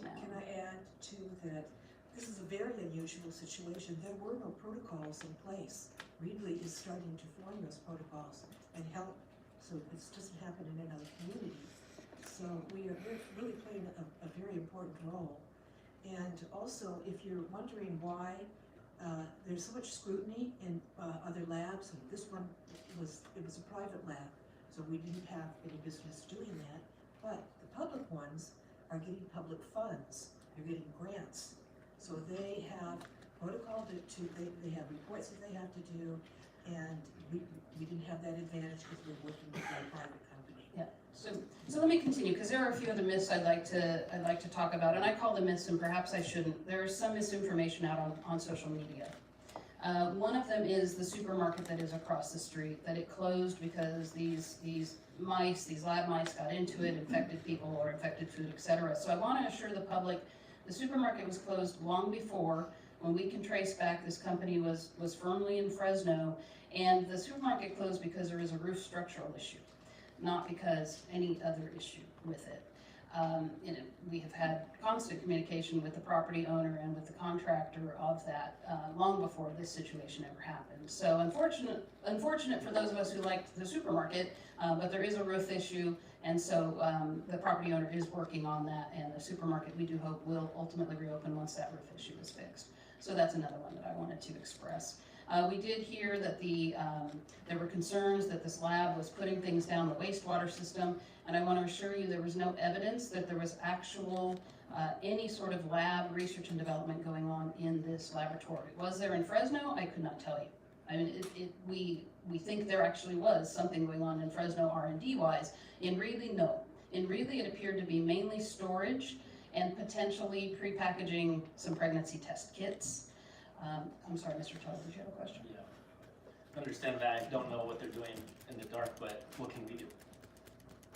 ma'am. Can I add too that this is a very unusual situation. There were no protocols in place. Reedley is starting to form those protocols and help so this doesn't happen in another community. So we are really playing a very important role. And also, if you're wondering why there's so much scrutiny in other labs, and this one was a private lab, so we didn't have any business doing that. But the public ones are getting public funds. They're getting grants. So they have protocol they have reports that they have to do, and we didn't have that advantage because we're working with a private company. Yeah. So let me continue, because there are a few other myths I'd like to talk about, and I call them myths, and perhaps I shouldn't. There is some misinformation out on social media. One of them is the supermarket that is across the street, that it closed because these mice, these lab mice got into it, infected people or infected food, etc. So I want to assure the public the supermarket was closed long before. When we can trace back, this company was firmly in Fresno, and the supermarket closed because there was a roof structural issue, not because any other issue with it. We have had constant communication with the property owner and with the contractor of that long before this situation ever happened. So unfortunate for those of us who liked the supermarket, but there is a roof issue, and so the property owner is working on that, and the supermarket, we do hope, will ultimately reopen once that roof issue is fixed. So that's another one that I wanted to express. We did hear that there were concerns that this lab was putting things down the wastewater system, and I want to assure you there was no evidence that there was actual any sort of lab research and development going on in this laboratory. Was there in Fresno? I could not tell you. I mean, we think there actually was something going on in Fresno R&D wise. In Reedley, no. In Reedley, it appeared to be mainly storage and potentially prepackaging some pregnancy test kits. I'm sorry, Mr. Todd, did you have a question? Yeah. Understand that, I don't know what they're doing in the dark, but what can we do?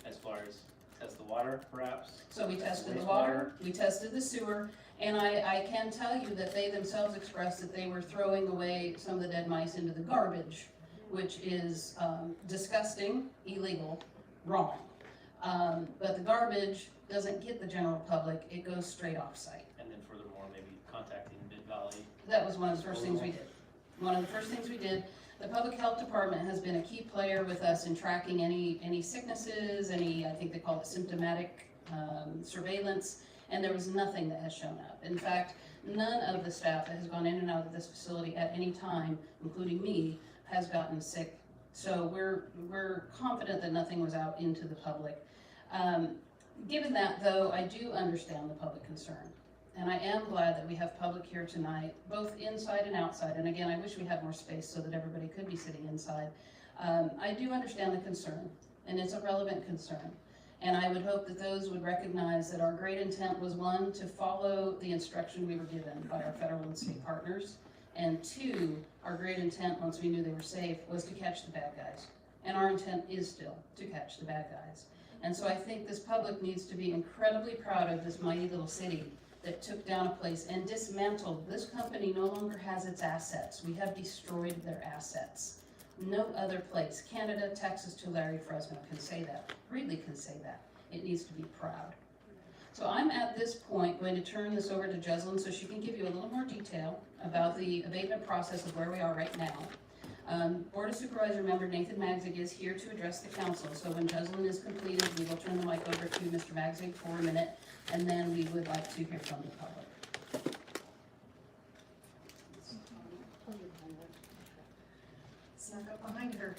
As far as test the water, perhaps? So we tested the Wastewater. water, we tested the sewer, and I can tell you that they themselves expressed that they were throwing away some of the dead mice into the garbage, which is disgusting, illegal, wrong. But the garbage doesn't get the general public, it goes straight off-site. And then furthermore, maybe contacting Mid-Valley. That was one of the first things we did. One of the first things we did. The Public Health Department has been a key player with us in tracking any sicknesses, I think they call it symptomatic surveillance, and there was nothing that has shown up. In fact, none of the staff that has gone in and out of this facility at any time, including me, has gotten sick. So we're confident that nothing was out into the public. Given that, though, I do understand the public concern. And I am glad that we have public here tonight, both inside and outside. And again, I wish we had more space so that everybody could be sitting inside. I do understand the concern, and it's a relevant concern. And I would hope that those would recognize that our great intent was, one, to follow the instruction we were given by our federal and state partners, and two, our great intent, once we knew they were safe, was to catch the bad guys. And our intent is still to catch the bad guys. And so I think this public needs to be incredibly proud of this mighty little city that took down a place and dismantled. This company no longer has its assets. We have destroyed their assets. No other place, Canada, Texas, Tulare, Fresno can say that. Reedley can say that. It needs to be proud. So I'm at this point going to turn this over to Jeslyn so she can give you a little more detail about the abatement process of where we are right now. Board of Supervisor member Nathan Magzig is here to address the council. So when Jeslyn is completed, we will turn the mic over to Mr. Magzig for a minute, and then we would like to hear from the public. Snuck up behind her.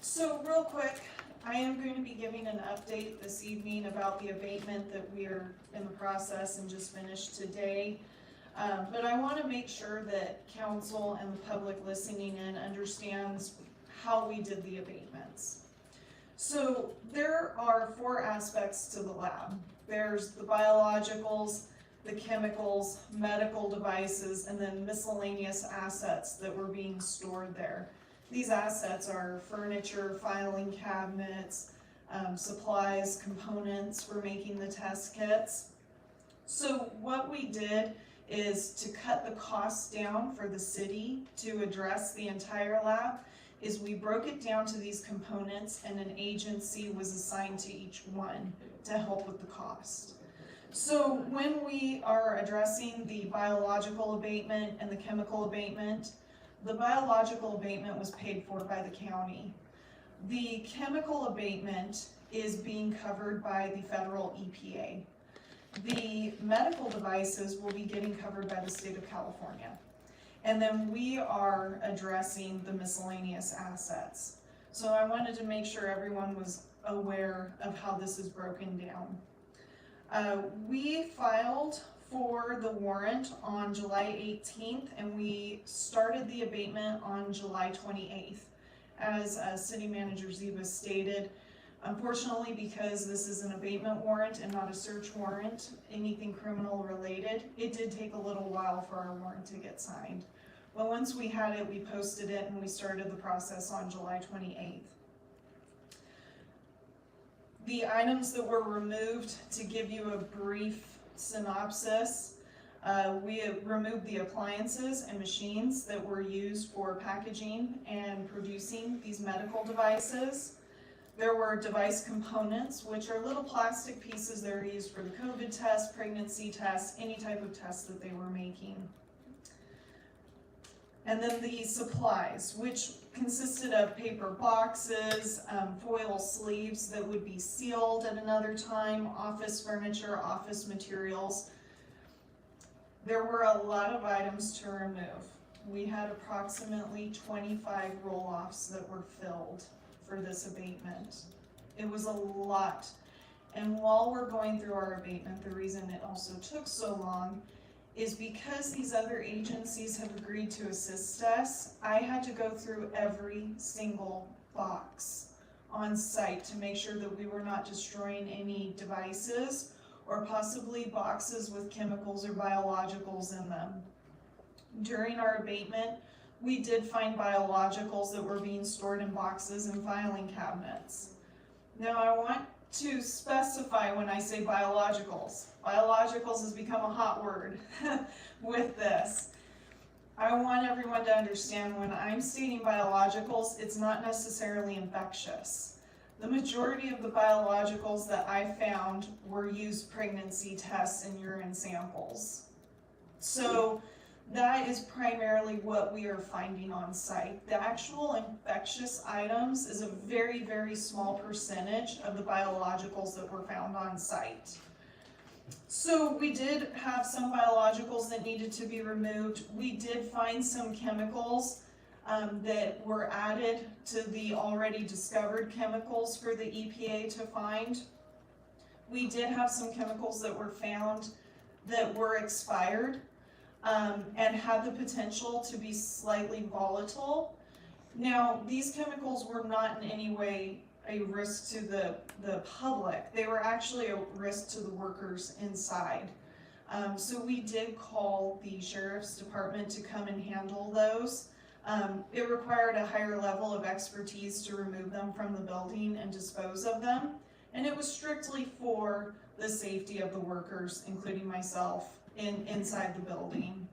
So real quick, I am going to be giving an update this evening about the abatement that we are in the process and just finished today. But I want to make sure that council and the public listening in understands how we did the abatements. So there are 4 aspects to the lab. There's the biologicals, the chemicals, medical devices, and then miscellaneous assets that were being stored there. These assets are furniture, filing cabinets, supplies, components for making the test kits. So what we did is to cut the costs down for the city to address the entire lab, is we broke it down to these components and an agency was assigned to each one to help with the cost. So when we are addressing the biological abatement and the chemical abatement, the biological abatement was paid for by the county. The chemical abatement is being covered by the federal EPA. The medical devices will be getting covered by the state of California. And then we are addressing the miscellaneous assets. So I wanted to make sure everyone was aware of how this is broken down. We filed for the warrant on July 18th and we started the abatement on July 28th. As City Manager Ziba stated, unfortunately, because this is an abatement warrant and not a search warrant, anything criminal related, it did take a little while for our warrant to get signed. But once we had it, we posted it and we started the process on July 28th. The items that were removed, to give you a brief synopsis, we removed the appliances and machines that were used for packaging and producing these medical devices. There were device components, which are little plastic pieces that are used for the COVID test, pregnancy test, any type of test that they were making. And then the supplies, which consisted of paper boxes, foil sleeves that would be sealed at another time, office furniture, office materials. There were a lot of items to remove. We had approximately 25 roll-offs that were filled for this abatement. It was a lot. And while we're going through our abatement, the reason it also took so long is because these other agencies have agreed to assist us, I had to go through every single box on site to make sure that we were not destroying any devices or possibly boxes with chemicals or biologicals in them. During our abatement, we did find biologicals that were being stored in boxes and filing cabinets. Now I want to specify when I say biologicals. Biologicals has become a hot word with this. I want everyone to understand when I'm stating biologicals, it's not necessarily infectious. The majority of the biologicals that I found were used pregnancy tests and urine samples. So that is primarily what we are finding on site. The actual infectious items is a very, very small percentage of the biologicals that were found on site. So we did have some biologicals that needed to be removed. We did find some chemicals that were added to the already discovered chemicals for the EPA to find. We did have some chemicals that were found that were expired and had the potential to be slightly volatile. Now, these chemicals were not in any way a risk to the public. They were actually a risk to the workers inside. So we did call the sheriff's department to come and handle those. It required a higher level of expertise to remove them from the building and dispose of them. And it was strictly for the safety of the workers, including myself, inside the building.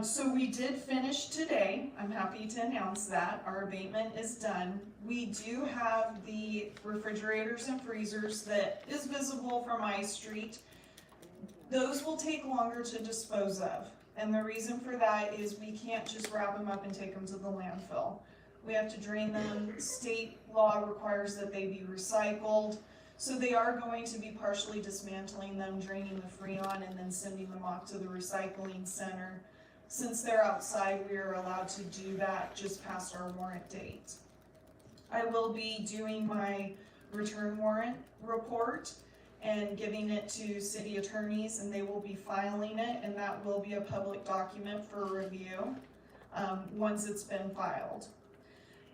So we did finish today. I'm happy to announce that our abatement is done. We do have the refrigerators and freezers that is visible from I Street. Those will take longer to dispose of. And the reason for that is we can't just wrap them up and take them to the landfill. We have to drain them. State law requires that they be recycled. So they are going to be partially dismantling them, draining the Freon, and then sending them off to the recycling center. Since they're outside, we are allowed to do that just past our warrant date. I will be doing my return warrant report and giving it to city attorneys, and they will be filing it, and that will be a public document for review once it's been filed.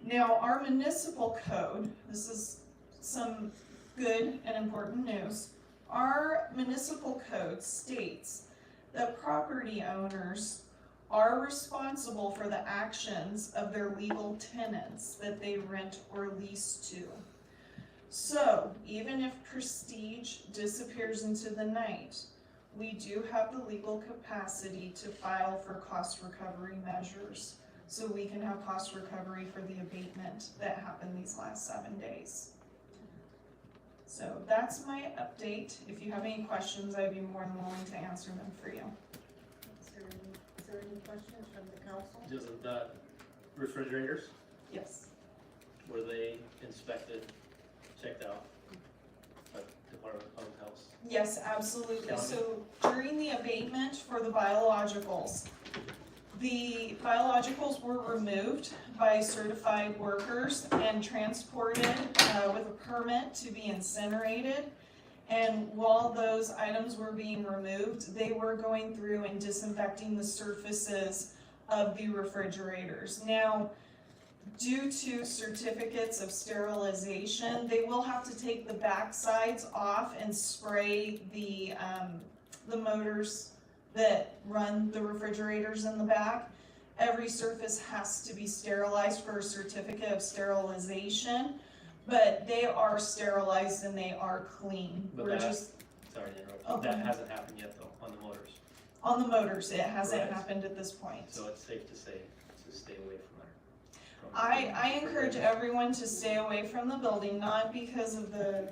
Now, our municipal code, this is some good and important news. Our municipal code states that property owners are responsible for the actions of their legal tenants that they rent or lease to. So, even if Prestige disappears into the night, we do have the legal capacity to file for cost recovery measures, so we can have cost recovery for the abatement that happened these last 7 days. So that's my update. If you have any questions, I'd be more than willing to answer them for you. Is there any questions from the council? Just the refrigerators, Yes. were they inspected, checked out by Department of Public Health? Yes, absolutely. So during the abatement for the biologicals were removed by certified workers and transported with a permit to be incinerated. And while those items were being removed, they were going through and disinfecting the surfaces of the refrigerators. Now, due to certificates of sterilization, they will have to take the back sides off and spray the motors that run the refrigerators in the back. Every surface has to be sterilized for a certificate of sterilization, but they are sterilized and they are clean. But We're that, just, sorry to interrupt, Okay. that hasn't happened yet though, on the motors. on the motors, it hasn't Correct. happened at this point. So it's safe to say, to stay away from there. I encourage everyone to stay away from the building, not because of the,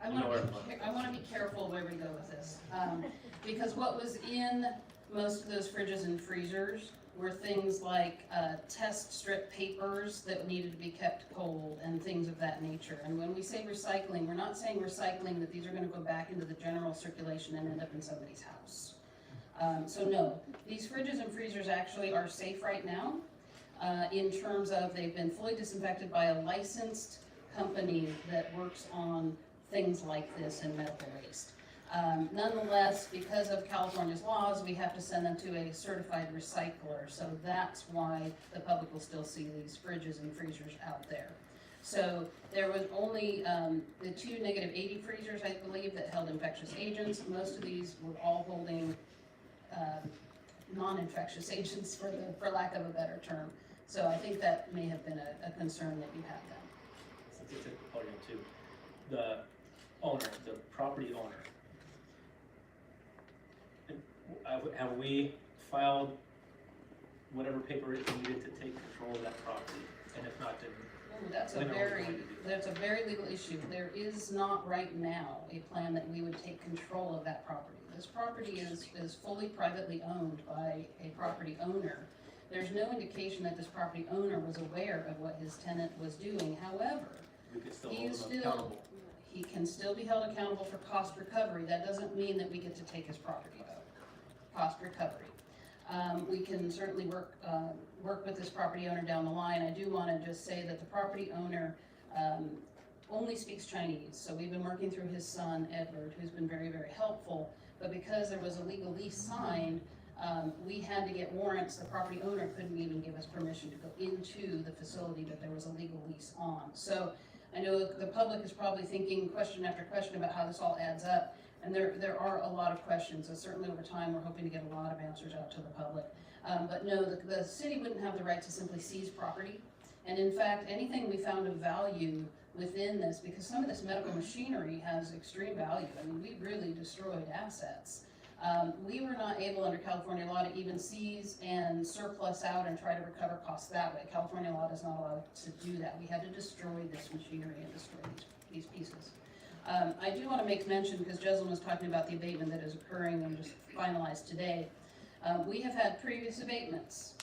I want to be careful where we go with this, because what was in most of those fridges and freezers were things like test strip papers that needed to be kept cold and things of that nature. And when we say recycling, we're not saying recycling that these are going to go back into the general circulation and end up in somebody's house. So no, these fridges and freezers actually are safe right now in terms of they've been fully disinfected by a licensed company that works on things like this and medical waste. Nonetheless, because of California's laws, we have to send them to a certified recycler, so that's why the public will still see these fridges and freezers out there. So there was only the 2 -80 freezers, I believe, that held infectious agents. Most of these were all holding non-infectious agents, for lack of a better term. So I think that may have been a concern that you had then. Since it's at the podium too, the owner, the property owner, have we filed whatever paper it needed to take control of that property? And if not, then Ooh, that's when are we going to do that? that's a very legal issue. There is not right now a plan that we would take control of that property. This property is fully privately owned by a property owner. There's no indication that this property owner was aware of what his tenant was doing. However, We could still he hold is them still, accountable. he can still be held accountable for cost recovery. That doesn't mean that we get to take his property though. Cost recovery. We can certainly work with this property owner down the line. I do want to just say that the property owner only speaks Chinese, so we've been working through his son, Edward, who's been very, very helpful. But because there was a legal lease signed, we had to get warrants. The property owner couldn't even give us permission to go into the facility that there was a legal lease on. So I know the public is probably thinking question after question about how this all adds up. And there are a lot of questions, and certainly over time, we're hoping to get a lot of answers out to the public. But no, the city wouldn't have the right to simply seize property. And in fact, anything we found of value within this, because some of this medical machinery has extreme value. I mean, we really destroyed assets. We were not able under California law to even seize and surplus out and try to recover costs that way. California law does not allow us to do that. We had to destroy this machinery and destroy these pieces. I do want to make mention, because Jeslyn was talking about the abatement that is occurring and just finalized today. We have had previous abatements.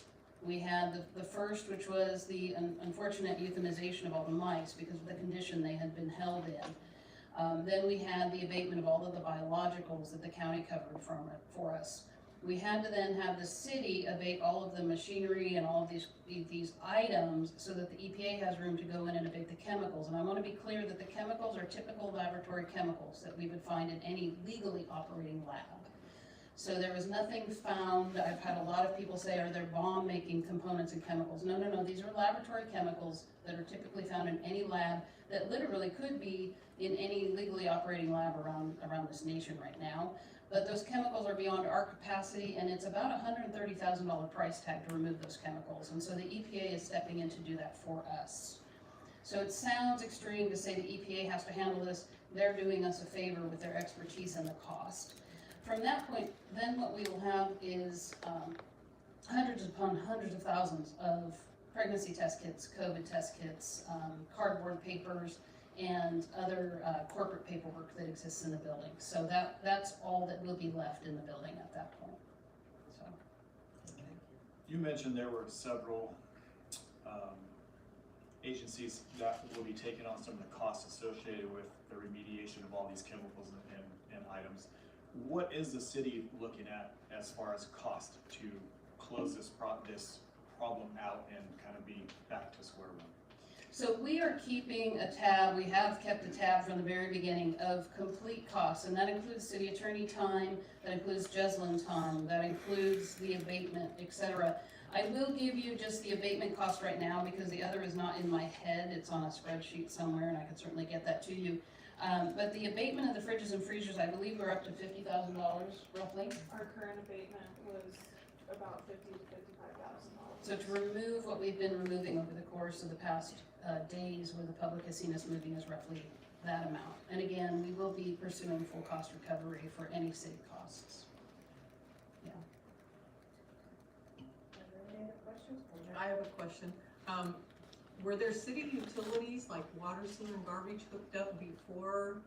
We had the first, which was the unfortunate euthanization of all the mice because of the condition they had been held in. Then we had the abatement of all of the biologicals that the county covered for us. We had to then have the city abate all of the machinery and all of these items so that the EPA has room to go in and abate the chemicals. And I want to be clear that the chemicals are typical laboratory chemicals that we would find in any legally operating lab. So there was nothing found. I've had a lot of people say, are there bomb-making components and chemicals? No, no, no. These are laboratory chemicals that are typically found in any lab that literally could be in any legally operating lab around this nation right now. But those chemicals are beyond our capacity, and it's about a $130,000 price tag to remove those chemicals. And so the EPA is stepping in to do that for us. So it sounds extreme to say the EPA has to handle this. They're doing us a favor with their expertise and the cost. From that point, then what we will have is hundreds upon hundreds of thousands of pregnancy test kits, COVID test kits, cardboard papers, and other corporate paperwork that exists in the building. So that's all that will be left in the building at that point. So. You mentioned there were several agencies that will be taking on some of the costs associated with the remediation of all these chemicals and items. What is the city looking at as far as cost to close this problem out and kind of be back to square one? So we are keeping a tab, we have kept a tab from the very beginning of complete costs, and that includes city attorney time, that includes Jeslyn time, that includes the abatement, etc. I will give you just the abatement cost right now because the other is not in my head, it's on a spreadsheet somewhere, and I can certainly get that to you. But the abatement of the fridges and freezers, I believe we're up to $50,000 roughly. Our current abatement was about $50,000 to $55,000. So to remove what we've been removing over the course of the past days where the public has seen us moving is roughly that amount. And again, we will be pursuing full cost recovery for any city costs. Yeah. Are there any other questions? I have a question. Were there city utilities like water, sewer, and garbage hooked up before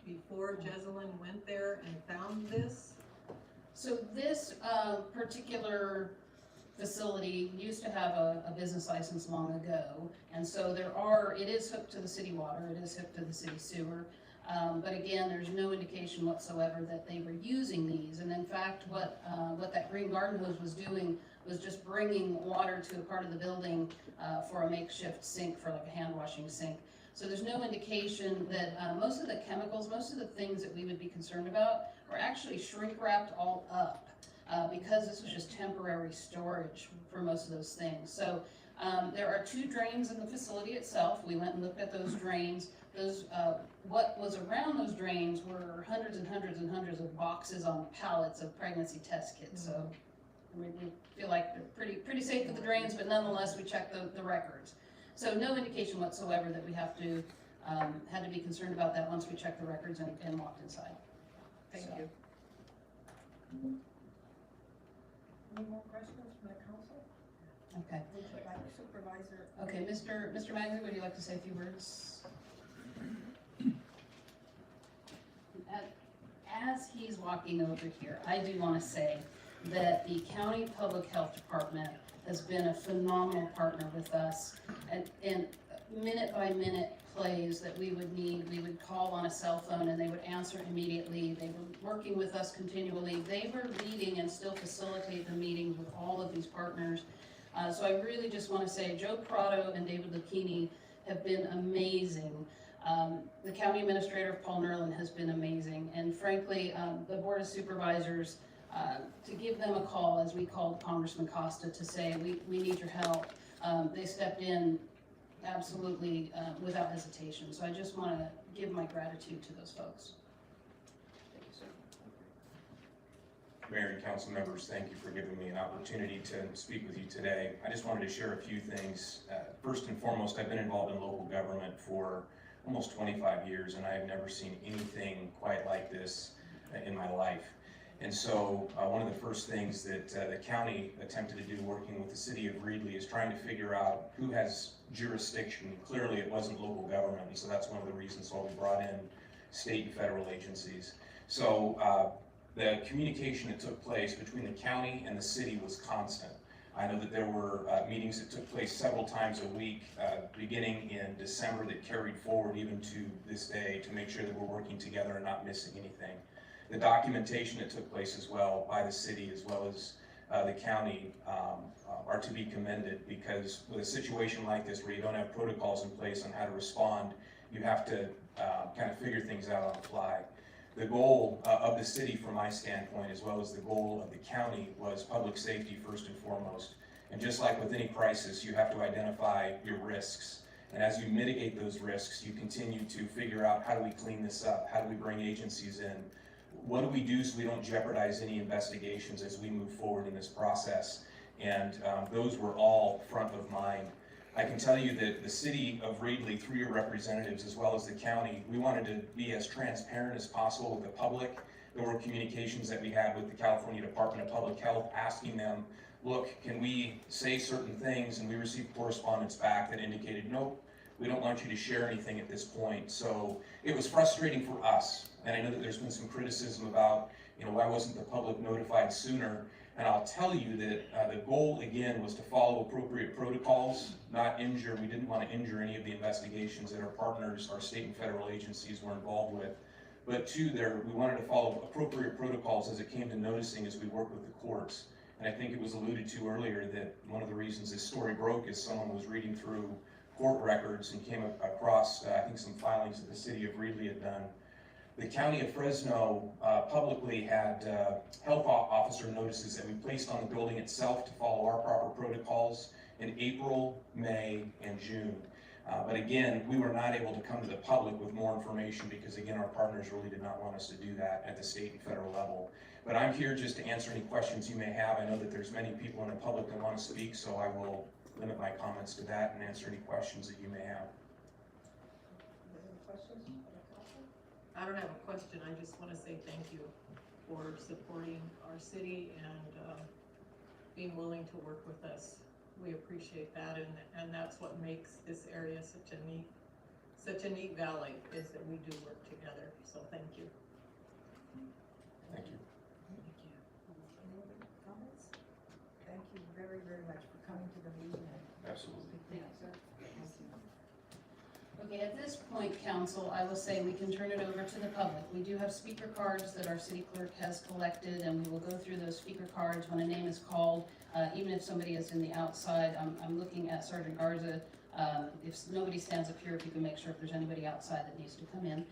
Jeslyn went there and found this? So this particular facility used to have a business license long ago, and so it is hooked to the city water, it is hooked to the city sewer, but again, there's no indication whatsoever that they were using these, and in fact, what that green garden hose was doing was just bringing water to a part of the building for a makeshift sink, for like a hand washing sink. So there's no indication that most of the chemicals, most of the things that we would be concerned about were actually shrink wrapped all up because this was just temporary storage for most of those things. So there are 2 drains in the facility itself. We went and looked at those drains. Those, what was around those drains were hundreds and hundreds and hundreds of boxes on pallets of pregnancy test kits. So we feel like they're pretty safe with the drains, but nonetheless, we checked the records. So no indication whatsoever that we had to be concerned about that once we checked the records and walked inside. Thank So. you. Any more questions from the council? Okay. Supervisor. Okay, Mr. Magner, would you like to say a few words? As he's walking over here, I do want to say that the county public health department has been a phenomenal partner with us, and minute by minute plays that we would need, we would call on a cell phone and they would answer immediately. They were working with us continually. They were leading and still facilitate the meetings with all of these partners. So I really just want to say Joe Prado and David Lucchini have been amazing. The county administrator, Paul Nerlin, has been amazing. And frankly, the Board of Supervisors, to give them a call, as we called Congressman Costa to say, we need your help. They stepped in absolutely without hesitation. So I just want to give my gratitude to those folks. Thank you, sir. Mayor and council members, thank you for giving me an opportunity to speak with you today. I just wanted to share a few things. First and foremost, I've been involved in local government for almost 25 years, and I have never seen anything quite like this in my life. And so one of the first things that the county attempted to do, working with the city of Reedley, is trying to figure out who has jurisdiction. Clearly it wasn't local government, and so that's one of the reasons why we brought in state and federal agencies. So the communication that took place between the county and the city was constant. I know that there were meetings that took place several times a week, beginning in December, that carried forward even to this day to make sure that we're working together and not missing anything. The documentation that took place as well by the city as well as the county are to be commended, because with a situation like this where you don't have protocols in place on how to respond, you have to kind of figure things out on the fly. The goal of the city, from my standpoint, as well as the goal of the county, was public safety first and foremost. And just like with any crisis, you have to identify your risks. And as you mitigate those risks, you continue to figure out, how do we clean this up? How do we bring agencies in? What do we do so we don't jeopardize any investigations as we move forward in this process? And those were all front of mind. I can tell you that the city of Reedley, through your representatives as well as the county, we wanted to be as transparent as possible with the public. There were communications that we had with the California Department of Public Health asking them, look, can we say certain things? And we received correspondence back that indicated, nope, we don't want you to share anything at this point. So it was frustrating for us. And I know that there's been some criticism about, why wasn't the public notified sooner? And I'll tell you that the goal, again, was to follow appropriate protocols, not injure. We didn't want to injure any of the investigations that our partners, our state and federal agencies, were involved with. But two, we wanted to follow appropriate protocols as it came to noticing as we worked with the courts. And I think it was alluded to earlier that one of the reasons this story broke is someone was reading through court records and came across, I think, some filings that the city of Reedley had done. The County of Fresno publicly had health officer notices that we placed on the building itself to follow our proper protocols in April, May, and June. But again, we were not able to come to the public with more information because, again, our partners really did not want us to do that at the state and federal level. But I'm here just to answer any questions you may have. I know that there's many people in the public that want to speak, so I will limit my comments to that and answer any questions that you may have. Any questions from the council? I don't have a question, I just want to say thank you for supporting our city and being willing to work with us. We appreciate that, and that's what makes this area such a neat valley, is that we do work together, so thank you. Thank you. Any other comments? Thank you very, very much for coming to the meeting. Absolutely. Thank you, sir. Okay, at this point, council, I will say we can turn it over to the public. We do have speaker cards that our city clerk has collected, and we will go through those speaker cards when a name is called. Even if somebody is in the outside, I'm looking at Sergeant Garza If nobody stands up here, if you can make sure if there's anybody outside that needs to come in.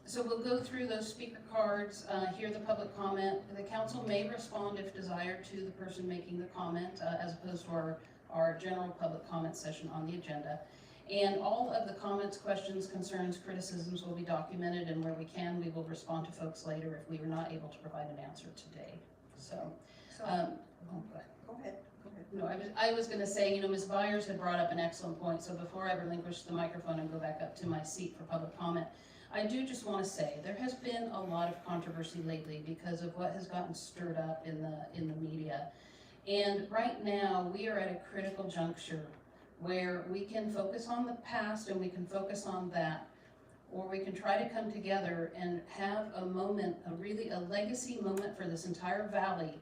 So we'll go through those speaker cards, hear the public comment. The council may respond if desired to the person making the comment, as opposed to our general public comment session on the agenda. And all of the comments, questions, concerns, criticisms will be documented, and where we can, we will respond to folks later if we were not able to provide an answer today. So, go ahead. Go ahead. No, I was gonna say, Ms. Byers had brought up an excellent point, so before I relinquish the microphone and go back up to my seat for public comment, I do just wanna say, there has been a lot of controversy lately because of what has gotten stirred up in the media. And right now, we are at a critical juncture where we can focus on the past and we can focus on that, or we can try to come together and have a moment, a legacy moment for this entire valley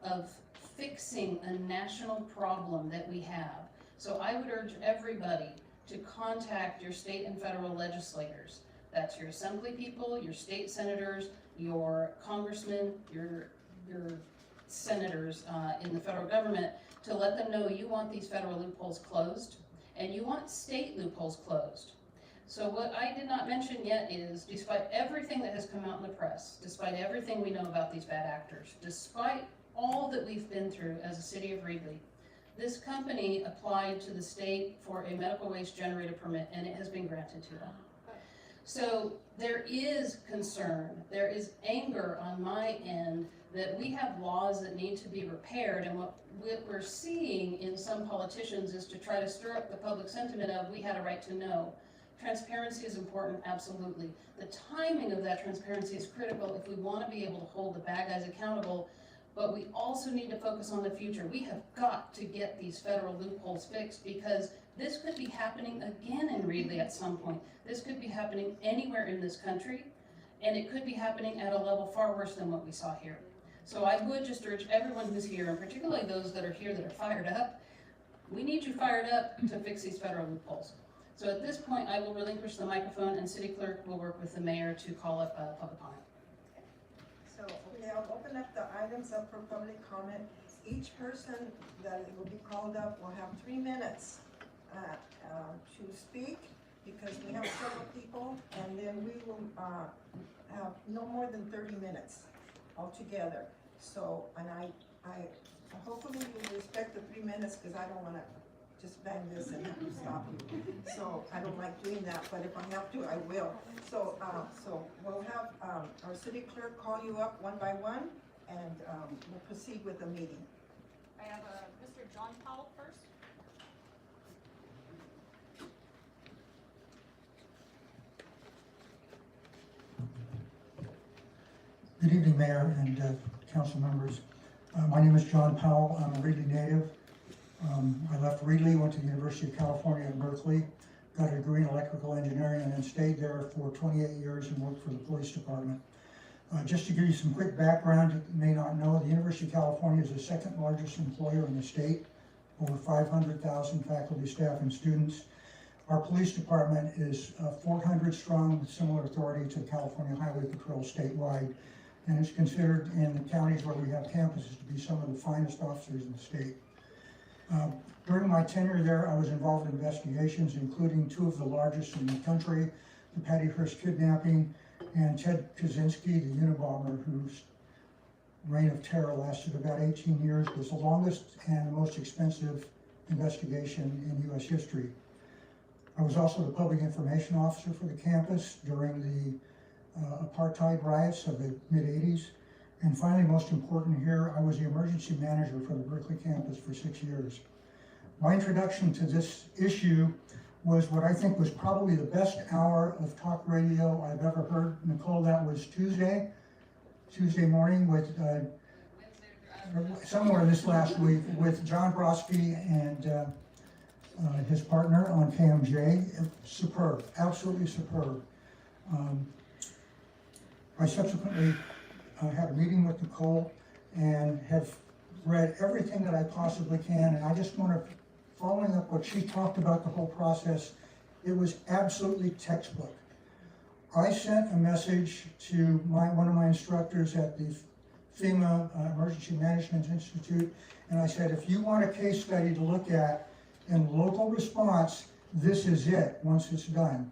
of fixing a national problem that we have. So I would urge everybody to contact your state and federal legislators. That's your assembly people, your state senators, your congressmen, your senators in the federal government, to let them know you want these federal loopholes closed and you want state loopholes closed. So what I did not mention yet is, despite everything that has come out in the press, despite everything we know about these bad actors, despite all that we've been through as a city of Reedley, this company applied to the state for a medical waste generator permit, and it has been granted to them. So there is concern, there is anger on my end that we have laws that need to be repaired, and what we're seeing in some politicians is to try to stir up the public sentiment of, we had a right to know. Transparency is important, absolutely. The timing of that transparency is critical if we want to be able to hold the bad guys accountable, but we also need to focus on the future. We have got to get these federal loopholes fixed, because this could be happening again in Reedley at some point. This could be happening anywhere in this country, and it could be happening at a level far worse than what we saw here. So I would just urge everyone who's here, and particularly those that are here that are fired up, we need you fired up to fix these federal loopholes. So at this point, I will relinquish the microphone, and City Clerk will work with the mayor to call up public comment. So, okay, I'll open up the items up for public comment. Each person that will be called up will have 3 minutes to speak, because we have several people, and then we will have no more than 30 minutes altogether. So, and I hopefully you'll respect the 3 minutes, because I don't want to just bang this and have to stop you. So I don't like doing that, but if I have to, I will. So we'll have our city clerk call you up one by one, and we'll proceed with the meeting. I have Mr. John Powell first. Good evening, Mayor and council members. My name is John Powell. I'm a Reedley native. I left Reedley, went to the University of California at Berkeley, got a degree in electrical engineering, and then stayed there for 28 years and worked for the police department. Just to give you some quick background, you may not know, the University of California is the second largest employer in the state, over 500,000 faculty, staff, and students. Our police department is 400 strong with similar authority to California Highway Patrol statewide, and it's considered in the counties where we have campuses to be some of the finest officers in the state. During my tenure there, I was involved in investigations, including 2 of the largest in the country, the Patty Hearst kidnapping and Ted Kaczynski, the Unabomber, whose reign of terror lasted about 18 years, was the longest and the most expensive investigation in U.S. history. I was also the public information officer for the campus during the apartheid riots of the mid-'80s. And finally, most important here, I was the emergency manager for the Berkeley campus for 6 years. My introduction to this issue was what I think was probably the best hour of talk radio I've ever heard. Nicole, that was Tuesday morning with, somewhere this last week, with John Brodsky and his partner on KMJ. Superb, absolutely superb. I subsequently had a meeting with Nicole and have read everything that I possibly can, and I just want to, following up what she talked about the whole process, it was absolutely textbook. I sent a message to one of my instructors at the FEMA Emergency Management Institute, and I said, if you want a case study to look at, in local response, this is it, once it's done.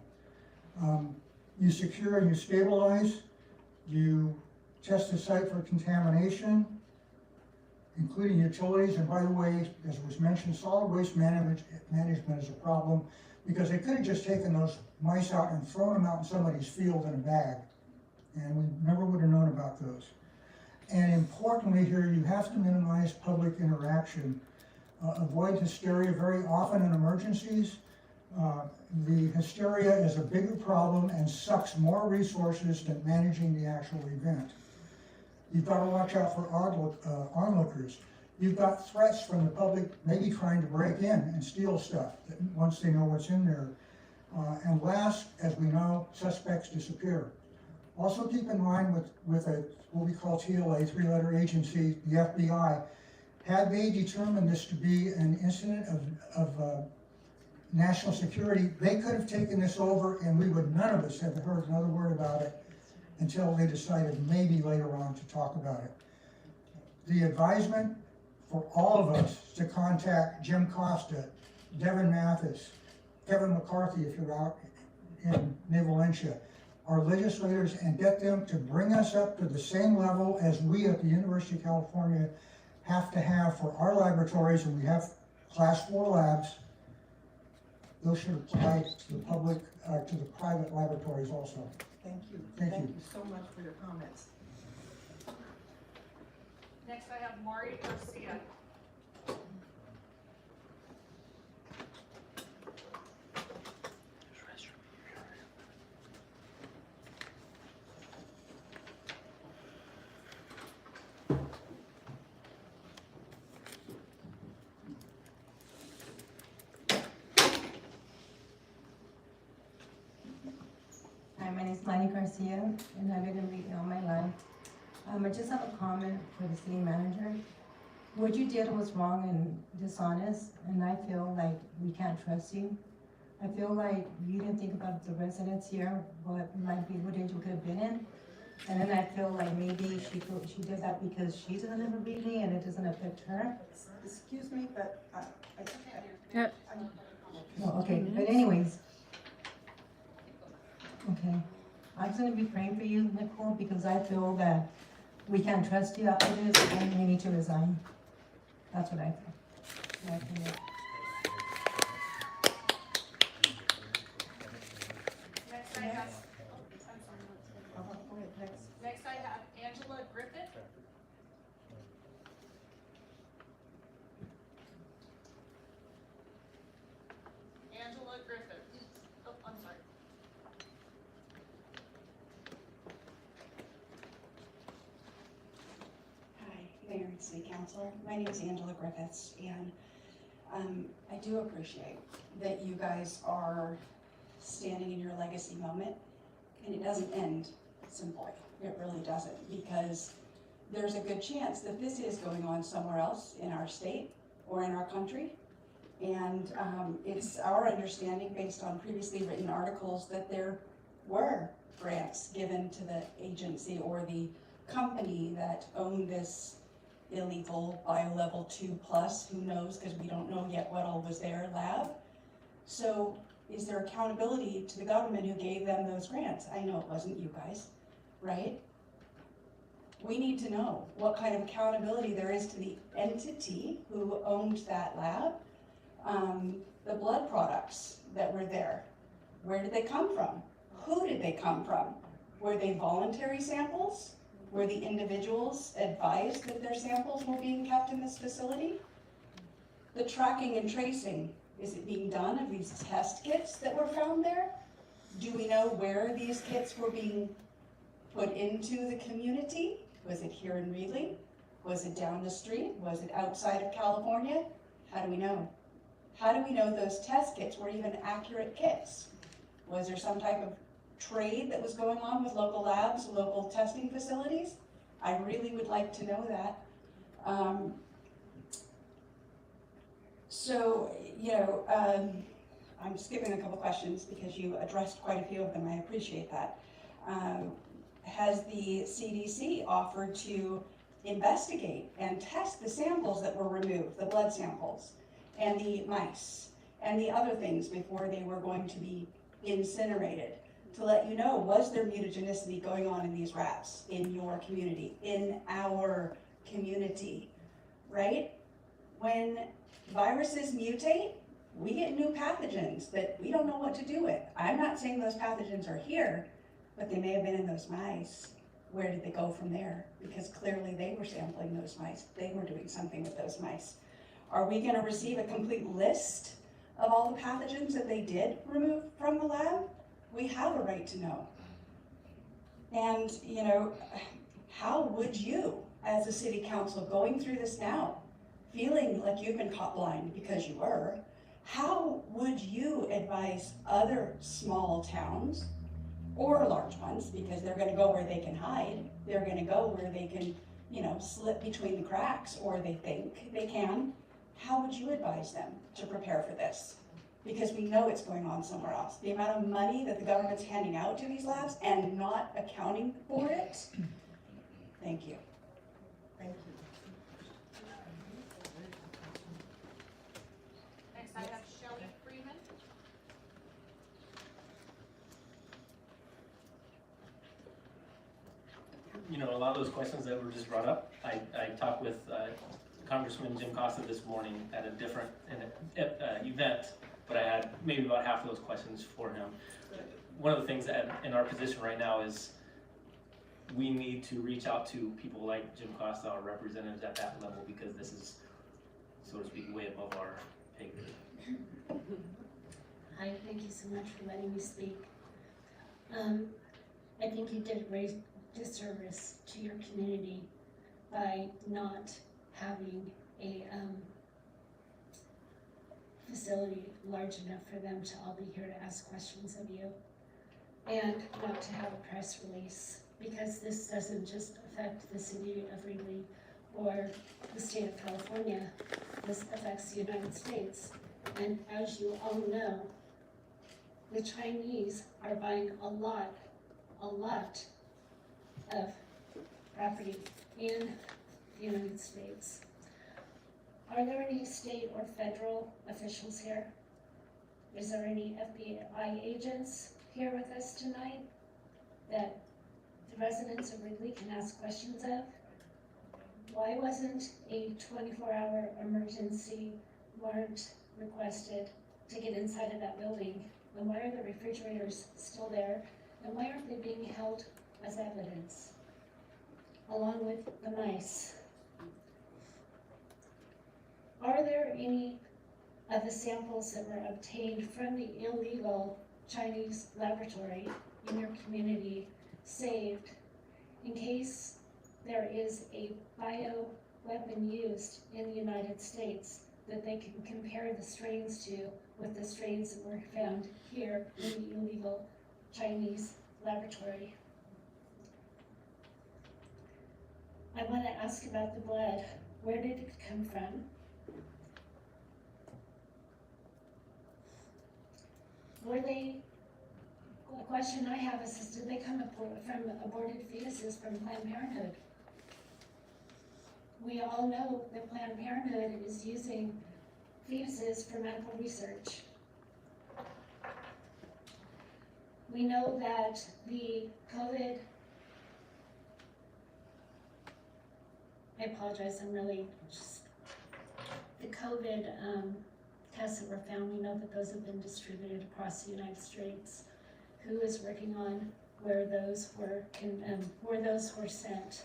You secure and you stabilize, you test the site for contamination, including utilities, and by the way, as was mentioned, solid waste management is a problem, because they could have just taken those mice out and thrown them out in somebody's field in a bag, and we never would have known about those. And importantly here, you have to minimize public interaction. Avoid hysteria. Very often in emergencies, the hysteria is a bigger problem and sucks more resources than managing the actual event. You've got to watch out for onlookers. You've got threats from the public, maybe trying to break in and steal stuff once they know what's in there. And last, as we know, suspects disappear. Also keep in mind with what we call TLA, three-letter agency, the FBI, had they determined this to be an incident of national security, they could have taken this over and none of us have heard another word about it until they decided maybe later on to talk about it. The advisement for all of us to contact Jim Costa, Devin Mathis, Kevin McCarthy if you're out in Naval Valencia, our legislators, and get them to bring us up to the same level as we at the University of California have to have for our laboratories, and we have class 4 labs. Those should apply to the public, to the private laboratories also. Thank you. Thank you. You so much for your comments. Next I have Mari Garcia. Hi, my name is Lani Garcia, and I've been in Reedley all my life. I just have a comment for the city manager. What you did was wrong and dishonest, and I feel like we can't trust you. I feel like you didn't think about the residents here, what danger we could have been in. And then I feel like maybe she did that because she doesn't live in Reedley and it doesn't affect her. Excuse me, but Oh, okay, but anyways. Okay, I'm just gonna be praying for you, Nicole, because I feel that we can't trust you after this and you need to resign. That's what I feel. My opinion. Next I have, next I have Angela Griffith. Angela Griffith. Oh, I'm sorry. Hi, Mayor and City Council. My name is Angela Griffiths, and I do appreciate that you guys are standing in your legacy moment, and it doesn't end simply. It really doesn't, because there's a good chance that this is going on somewhere else in our state or in our country. And it's our understanding, based on previously written articles, that there were grants given to the agency or the company that owned this illegal biolevel 2+, who knows, because we don't know yet what all was there, lab. So is there accountability to the government who gave them those grants? I know it wasn't you guys, right? We need to know what kind of accountability there is to the entity who owned that lab. The blood products that were there, where did they come from? Who did they come from? Were they voluntary samples? Were the individuals advised that their samples were being kept in this facility? The tracking and tracing, is it being done of these test kits that were found there? Do we know where these kits were being put into the community? Was it here in Reedley? Was it down the street? Was it outside of California? How do we know? How do we know those test kits were even accurate kits? Was there some type of trade that was going on with local labs, local testing facilities? I really would like to know that. I'm skipping a couple questions because you addressed quite a few of them. I appreciate that. Has the CDC offered to investigate and test the samples that were removed, the blood samples, and the mice and the other things before they were going to be incinerated, to let you know, was there mutagenicity going on in these rats in your community, in our community, right? When viruses mutate, we get new pathogens that we don't know what to do with. I'm not saying those pathogens are here, but they may have been in those mice. Where did they go from there? Because clearly they were sampling those mice. They were doing something with those mice. Are we gonna receive a complete list of all the pathogens that they did remove from the lab? We have a right to know. And, you know, how would you, as a city council going through this now, feeling like you've been caught blind because you were, how would you advise other small towns or large ones, because they're gonna go where they can hide, they're gonna go where they can, you know, slip between the cracks, or they think they can. How would you advise them to prepare for this? Because we know it's going on somewhere else. The amount of money that the government's handing out to these labs and not accounting for it. Thank you. Thank you. Next I have Shelley Freeman. You know, a lot of those questions that were just brought up, I talked with Congressman Jim Costa this morning at a different event, but I had maybe about half of those questions for him. One of the things that in our position right now is we need to reach out to people like Jim Costa, our representatives at that level, because this is, so to speak, way above our pay grade. Hi, thank you so much for letting me speak. I think you did a great disservice to your community by not having a facility large enough for them to all be here to ask questions of you, and not to have a press release, because this doesn't just affect the city of Reedley or the state of California. This affects the United States, and as you all know, the Chinese are buying a lot of property in the United States. Are there any state or federal officials here? Is there any FBI agents here with us tonight that the residents of Reedley can ask questions of? Why wasn't a 24-hour emergency warrant requested to get inside of that building? And why are the refrigerators still there? And why aren't they being held as evidence, along with the mice? Are there any of the samples that were obtained from the illegal Chinese laboratory in your community saved in case there is a bioweapon used in the United States that they can compare the strains to with the strains that were found here in the illegal Chinese laboratory? I want to ask about the blood. Where did it come from? A question I have is did they come from aborted fetuses from Planned Parenthood? We all know that Planned Parenthood is using fetuses for medical research. We know that the COVID, I apologize, I'm really just, the COVID tests that were found, we know that those have been distributed across the United States. Who is working on where those were sent?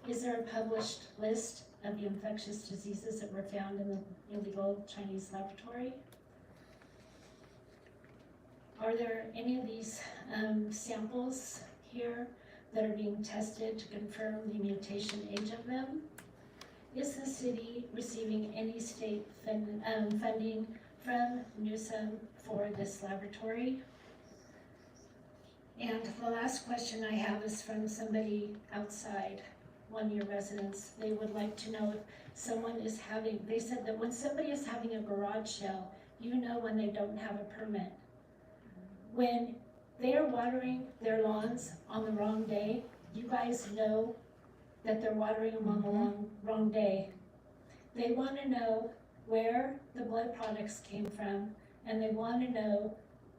Is there a published list of the infectious diseases that were found in the illegal Chinese laboratory? Are there any of these samples here that are being tested to confirm the mutation age of them? Is the city receiving any state funding from Newsom for this laboratory? And the last question I have is from somebody outside, one of your residents. They would like to know if someone is having, they said that when somebody is having a garage sale, you know when they don't have a permit. When they are watering their lawns on the wrong day, you guys know that they're watering them on the wrong day. They want to know where the blood products came from, and they want to know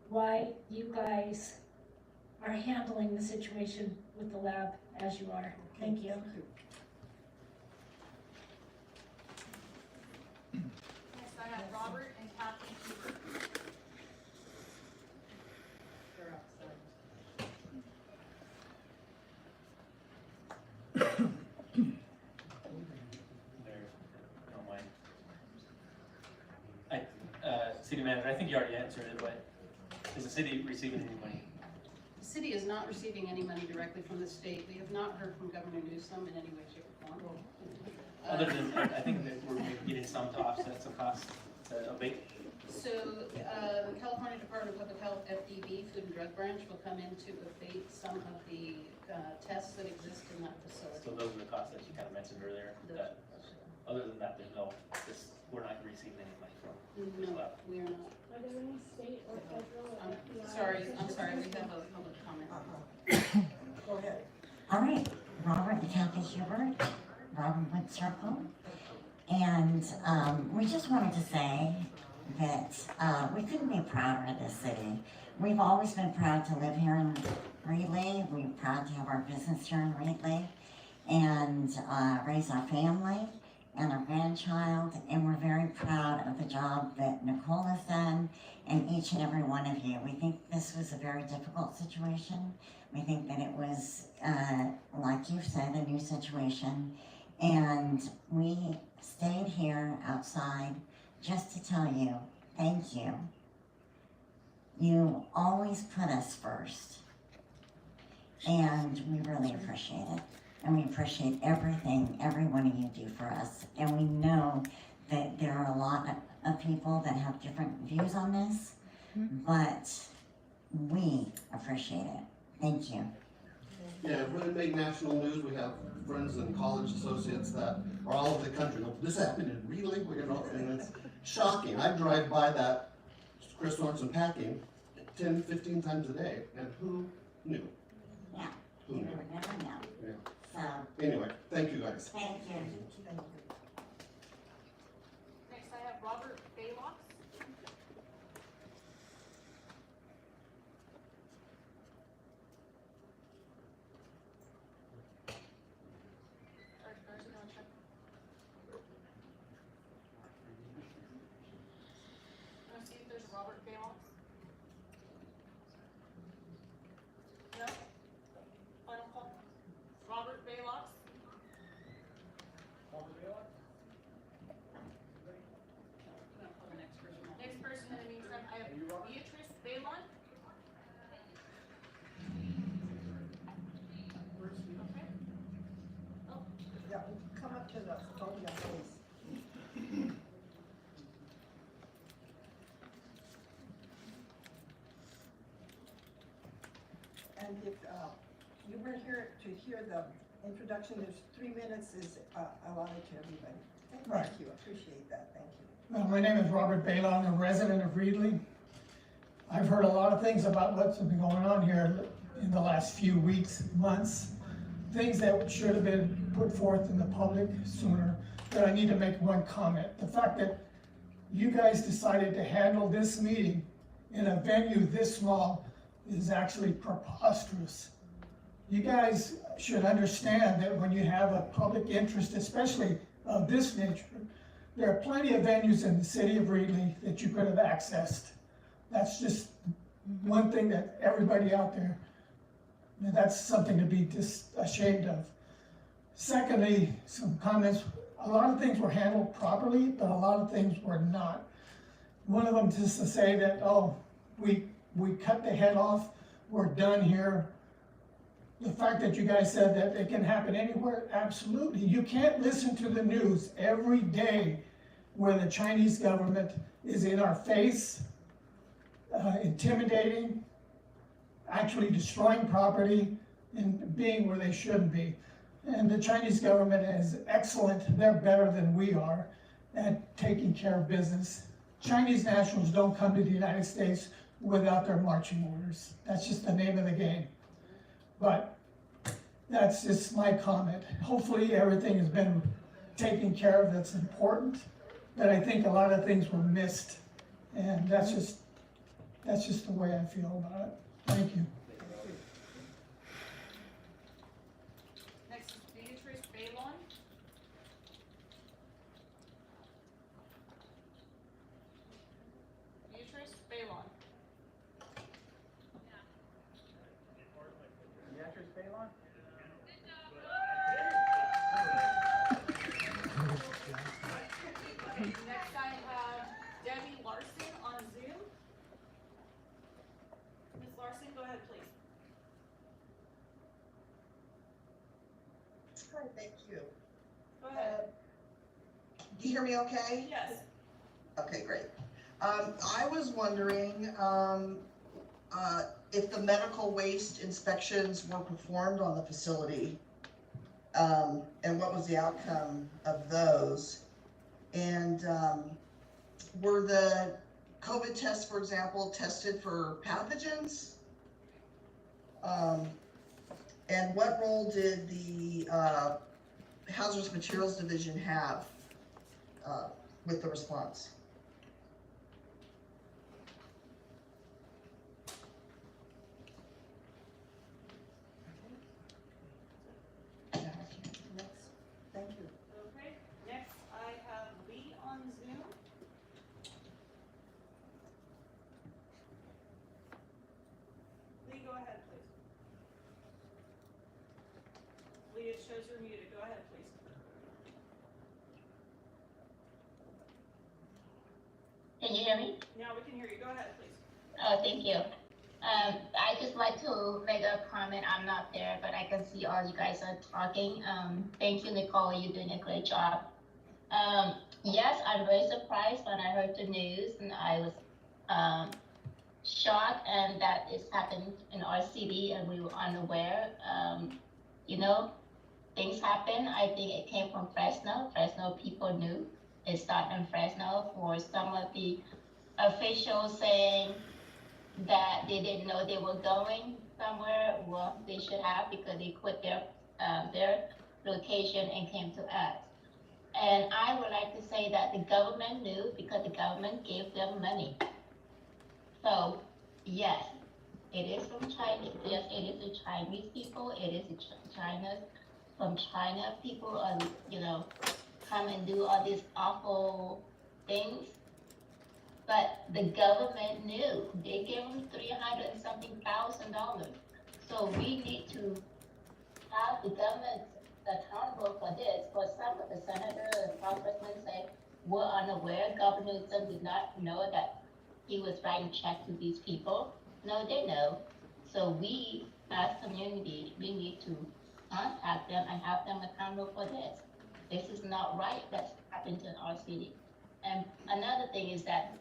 why you guys are handling the situation with the lab as you are. Thank you. Next, I have Robert and Kathleen Hubert. They're outside. Don't mind. City manager, I think you already answered it, but is the city receiving any money? The city is not receiving any money directly from the state. We have not heard from Governor Newsom in any way, shape, or form. Other than, I think that we're maybe getting some to offset some costs to abate. So, the California Department of Public Health, FDB, Food and Drug Branch, will come in to abate some of the tests that exist in that facility. So those are the costs that you kind of mentioned earlier. That, other than that, there's no, we're not receiving any money from this No, lab. we are not. Are there any state or federal? I'm sorry, we have a public comment. Go ahead. All right, Robert and Kathy Hubert, Robinwood Circle. And we just wanted to say that we couldn't be prouder of this city. We've always been proud to live here in Reedley. We're proud to have our business here in Reedley and raise our family and our grandchild. And we're very proud of the job that Nicole has done and each and every one of you. We think this was a very difficult situation. We think that it was, like you've said, a new situation. And we stayed here outside just to tell you, thank you. You always put us first. And we really appreciate it. And we appreciate everything every one of you do for us. And we know that there are a lot of people that have different views on this, but we appreciate it. Thank you. Yeah, when it made national news, we have friends and college associates that are all over the country. This happened in Reedley, you know, and it's shocking. I drive by that Chris Sorensen packing 10, 15 times a day, and who knew? Yeah, Who you knew? would never know. Yeah. So, Anyway, thank you guys. thank you. Next, I have Robert Baylock. Let's see if there's a Robert Baylock. No? Final call? Robert Baylock? Next person in the meantime, I have Beatrice Baylon. Okay. Oh, Yeah, come up to the podium, please. And if you weren't here to hear the introduction, there's 3 minutes is allotted to everybody. Right. Thank you, appreciate that, thank you. Well, my name is Robert Baylon, a resident of Reedley. I've heard a lot of things about what's been going on here in the last few weeks, months, things that should have been put forth in the public sooner, but I need to make one comment. The fact that you guys decided to handle this meeting in a venue this small is actually preposterous. You guys should understand that when you have a public interest, especially of this nature, there are plenty of venues in the city of Reedley that you could have accessed. That's just one thing that everybody out there, that's something to be just ashamed of. Secondly, some comments, a lot of things were handled properly, but a lot of things were not. One of them just to say that, oh, we cut the head off, we're done here. The fact that you guys said that it can happen anywhere, absolutely. You can't listen to the news every day where the Chinese government is in our face, intimidating, actually destroying property, and being where they shouldn't be. And the Chinese government is excellent. They're better than we are at taking care of business. Chinese nationals don't come to the United States without their marching orders. That's just the name of the game. But that's just my comment. Hopefully everything has been taken care of that's important, but I think a lot of things were missed. And that's just the way I feel about it. Thank you. Next is Beatrice Balon. Beatrice Balon. Beatrice Balon? Next I have Debbie Larson on Zoom. Ms. Larson, go ahead, please. Hi, thank you. Go ahead. Do you hear me okay? Yes. Okay, great. I was wondering if the medical waste inspections were performed on the facility, and what was the outcome of those? And were the COVID tests, for example, tested for pathogens? And what role did the Hazardous Materials Division have with the response? Thank you. Okay, next I have Lee on Zoom. Lee, go ahead, please. Lee, it shows you're muted. Go ahead, please. Can you hear me? Now we can hear you. Go ahead, please. Oh, thank you. I just like to make a comment. I'm not there, but I can see all you guys are talking. Thank you, Nicole. You're doing a great job. Yes, I'm very surprised when I heard the news, and I was shocked, and that it's happened in our city, and we were unaware. You know, things happen. I think it came from Fresno. Fresno people knew. It started in Fresno for some of the officials saying that they didn't know they were going somewhere. Well, they should have, because they quit their location and came to us. And I would like to say that the government knew, because the government gave them money. So yes, it is from China. Yes, it is the Chinese people. It is from China people are, you know, come and do all these awful things. But the government knew. They gave them $300 and something thousand. So we need to have the government accountable for this. For some of the senators and congressmen say, we're unaware. Governor Newsom did not know that he was writing checks to these people. No, they know. So we, as community, we need to contact them and have them accountable for this. This is not right. That's happened in our city. And another thing is that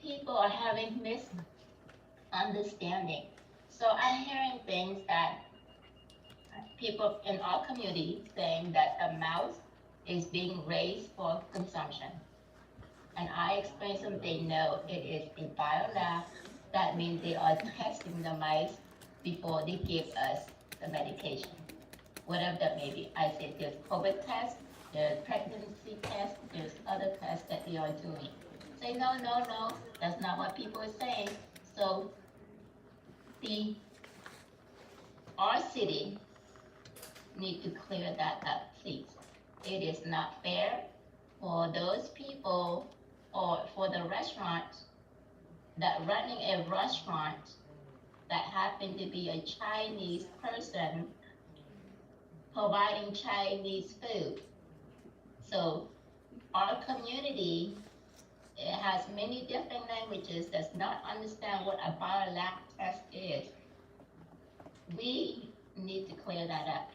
people are having misunderstanding. So I'm hearing things that people in our community saying that the mouse is being raised for consumption. And I explained to them, they know it is a biolab. That means they are testing the mice before they give us the medication, whatever that may be. I said there's COVID tests, there's pregnancy tests, there's other tests that they are doing. Say, no, that's not what people are saying. So our city need to clear that up, please. It is not fair for those people or for the restaurants that running a restaurant that happen to be a Chinese person providing Chinese food. So our community, it has many different languages, does not understand what a biolab test is. We need to clear that up.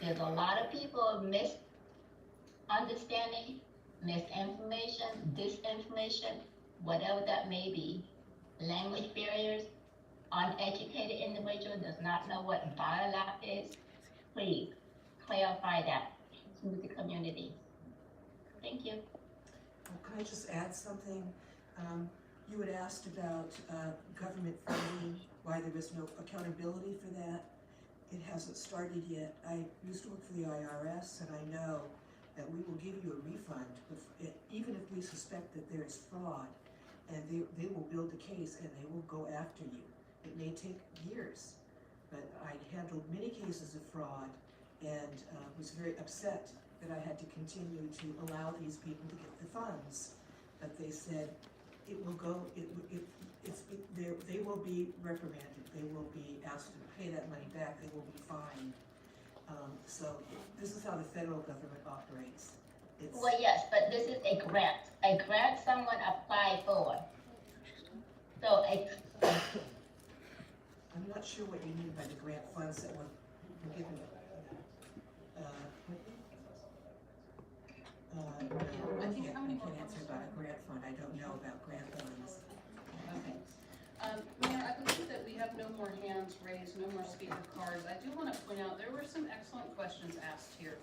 There's a lot of people misunderstanding, misinformation, disinformation, whatever that may be. Language barriers, uneducated individual does not know what biolab is. Please clarify that to the community. Thank you. Can I just add something? You had asked about government funding, why there was no accountability for that. it hasn't started yet. I used to work for the IRS, and I know that we will give you a refund, even if we suspect that there is fraud, and they will build a case and they will go after you. It may take years, but I handled many cases of fraud and was very upset that I had to continue to allow these people to get the funds. But they said, it will go, they will be reprimanded, they will be asked to pay that money back, they will be fined. So this is how the federal government operates. Well, yes, but this is a grant. A grant someone applied for. So I'm not sure what you mean by the grant funds that were given. No, I can't answer about a grant fund. I don't know about grant funds. Okay. Mayor, I believe that we have no more hands raised, no more speaker cards. I do want to point out, there were some excellent questions asked here.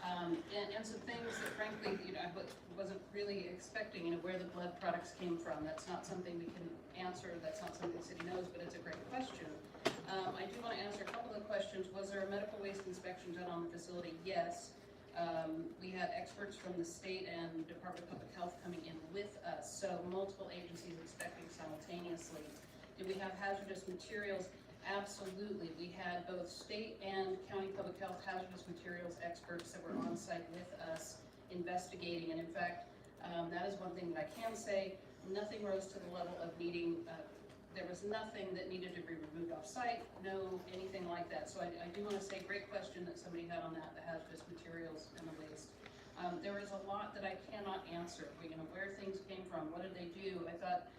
And some things that frankly, I wasn't really expecting, where the blood products came from. That's not something we can answer, that's not something the city knows, but it's a great question. I do want to answer a couple of questions. Was there a medical waste inspection done on the facility? Yes. We had experts from the state and Department of Public Health coming in with us, so multiple agencies inspecting simultaneously. Did we have hazardous materials? Absolutely. We had both state and county public health hazardous materials experts that were on site with us investigating, and in fact, that is one thing that I can say, nothing rose to the level of needing, there was nothing that needed to be removed off site, no anything like that. So I do want to say, great question that somebody had on that, the hazardous materials and the waste. There is a lot that I cannot answer, where things came from, what did they do? I thought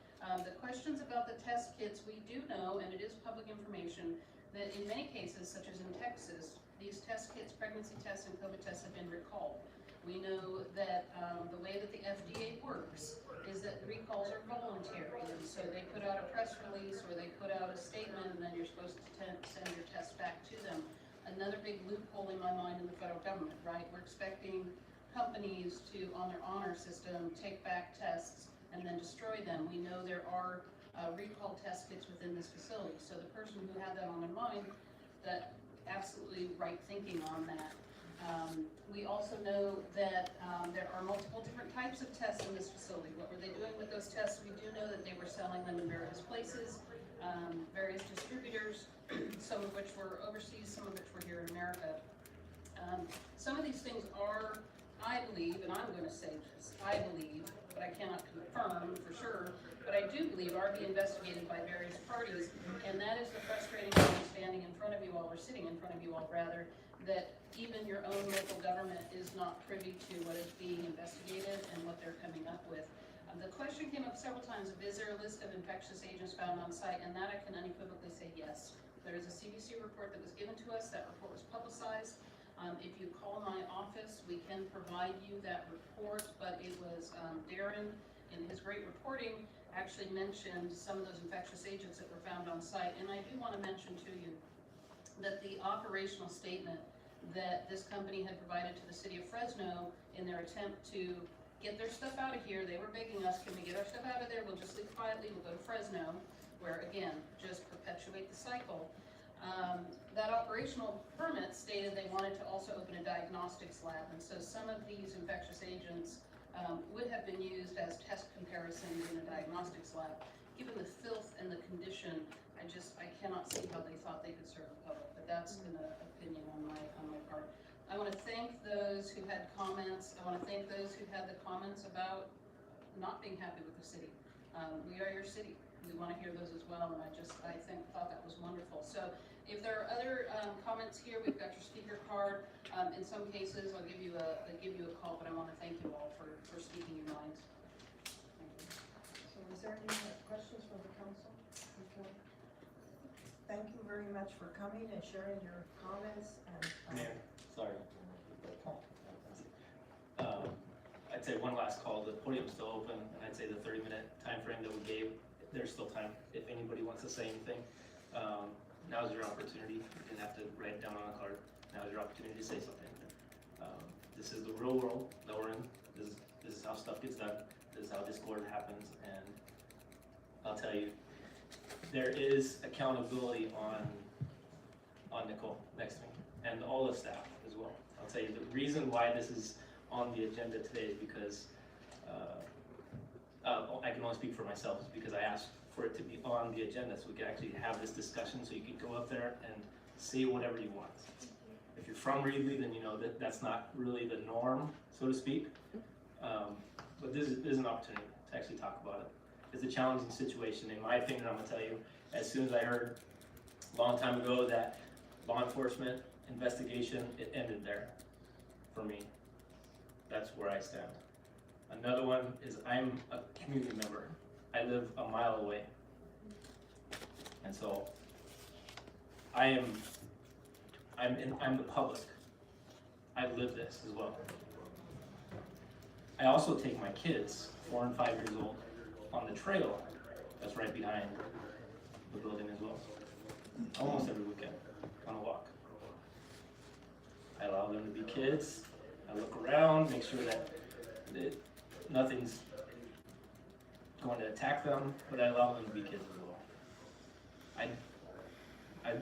the questions about the test kits, we do know, and it is public information, that in many cases, such as in Texas, these test kits, pregnancy tests and COVID tests have been recalled. We know that the way that the FDA works is that recalls are voluntary, and so they put out a press release or they put out a statement, and then you're supposed to send your test back to them. Another big loophole in my mind in the federal government, right? We're expecting companies to, on their honor system, take back tests and then destroy them. We know there are recall test kits within this facility, so the person who had that on their mind, that absolutely right thinking on that. We also know that there are multiple different types of tests in this facility. What were they doing with those tests? We do know that they were selling them in various places, various distributors, some of which were overseas, some of which were here in America. Some of these things are, I believe, and I'm going to say this, I believe, but I cannot confirm for sure, but I do believe are being investigated by various parties, and that is the frustrating thing standing in front of you all, or sitting in front of you all rather, that even your own local government is not privy to what is being investigated and what they're coming up with. The question came up several times of, is there a list of infectious agents found on site? And that I can unequivocally say yes. There is a CDC report that was given to us. That report was publicized. If you call my office, we can provide you that report, but it was Darren, in his great reporting, actually mentioned some of those infectious agents that were found on site. And I do want to mention to you that the operational statement that this company had provided to the city of Fresno in their attempt to get their stuff out of here, they were begging us, can we get our stuff out of there? We'll just leave quietly, we'll go to Fresno, where again, just perpetuate the cycle. That operational permit stated they wanted to also open a diagnostics lab, and so some of these infectious agents would have been used as test comparisons in a diagnostics lab. Given the filth and the condition, I cannot see how they thought they could serve the public, but that's an opinion on my part. I want to thank those who had comments. I want to thank those who had the comments about not being happy with the city. We are your city. We want to hear those as well, and I thought that was wonderful. So if there are other comments here, we've got your speaker card. In some cases, I'll give you a call, but I want to thank you all for speaking your minds. So is there any more questions from the council? Okay. Thank you very much for coming and sharing your comments and. Mayor, sorry. I'd say one last call. The podium's still open, and I'd say the 30-minute time frame that we gave, there's still time if anybody wants to say anything. Now's your opportunity. You didn't have to write it down on a card. Now's your opportunity to say something. This is the real world that we're in. This is how stuff gets done. This is how discord happens, and I'll tell you, there is accountability on on Nicole next to me, and all the staff as well. I'll tell you, the reason why this is on the agenda today is because, I can only speak for myself, is because I asked for it to be on the agenda so we could actually have this discussion, so you could go up there and say whatever you want. If you're from Reedley, then you know that that's not really the norm, so to speak. But this is an opportunity to actually talk about it. It's a challenging situation. In my opinion, I'm gonna tell you, as soon as I heard a long time ago that law enforcement investigation, it ended there for me. That's where I stand. Another one is I'm a community member. I live a mile away. And so I'm the public. I live this as well. I also take my kids, 4 and 5 years old, on the trail that's right behind the building as well. Almost every weekend on a walk. I allow them to be kids. I look around, make sure that nothing's going to attack them, but I allow them to be kids as well. I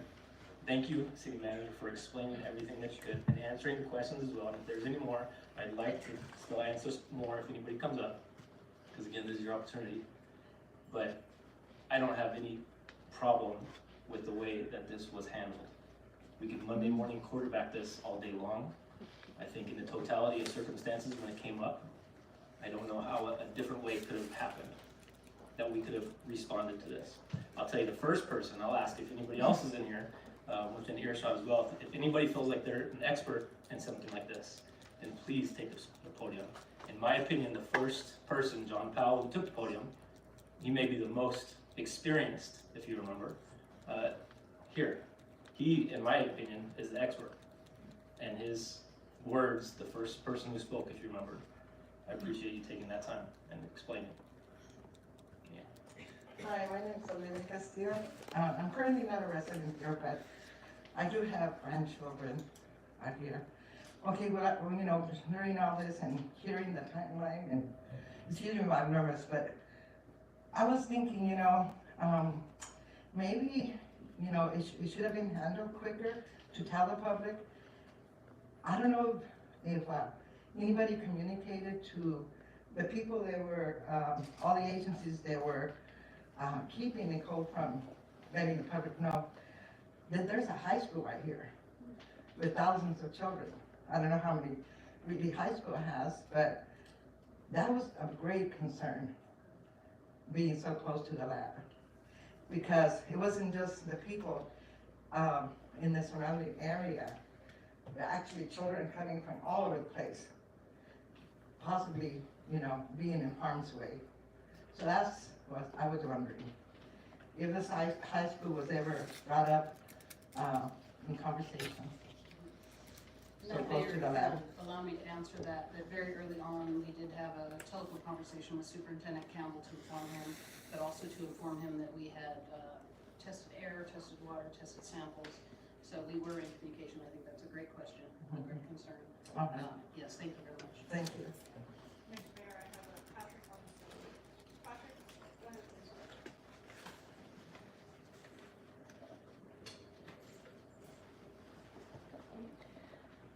thank you, City Manager, for explaining everything that you could and answering the questions as well. And if there's any more, I'd like to still answer more if anybody comes up, because again, this is your opportunity. But I don't have any problem with the way that this was handled. We could Monday morning quarterback this all day long. I think in the totality of circumstances when it came up, I don't know how a different way could have happened, that we could have responded to this. I'll tell you, the first person, I'll ask if anybody else is in here, within earshot as well, if anybody feels like they're an expert in something like this, then please take the podium. In my opinion, the first person, John Powell, who took the podium, he may be the most experienced, if you remember, here. He, in my opinion, is the expert. And his words, the first person who spoke, if you remember, I appreciate you taking that time and explaining. Hi, my name is Olivia Castillo. I'm currently not a resident here, but I do have grandchildren out here. Okay, well, you know, hearing all this and hearing the timeline, and excuse me, I'm nervous, but I was thinking, you know, maybe, you know, it should have been handled quicker to tell the public. I don't know if anybody communicated to the people that were, all the agencies that were keeping Nicole from letting the public know that there's a high school right here with thousands of children. I don't know how many Reedley High School has, but that was a great concern, being so close to the lab. Because it wasn't just the people in the surrounding area, but actually children coming from all over the place, possibly, you know, being in harm's way. So that's what I was wondering. If this high school was ever brought up in conversation. So close to the lab. Allow me to answer that very early on, we did have a telephone conversation with Superintendent Campbell to inform him, but also to inform him that we had tested air, tested water, tested samples. So we were in communication. I think that's a great question, a great concern. Okay. Yes, thank you very much. Thank you. Mr. Mayor, I have a Patrick on the stage. Patrick, go ahead, please.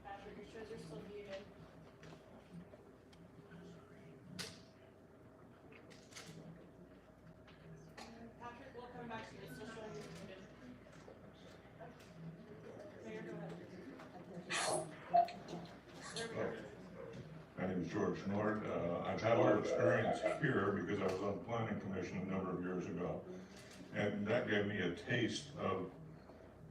Patrick, it shows you're still muted. Patrick, we'll come back to you. It's still showing you muted. Mayor, go ahead. There we go. My name is George Nord. I've had a lot of experience here because I was on the planning commission a number of years ago. And that gave me a taste of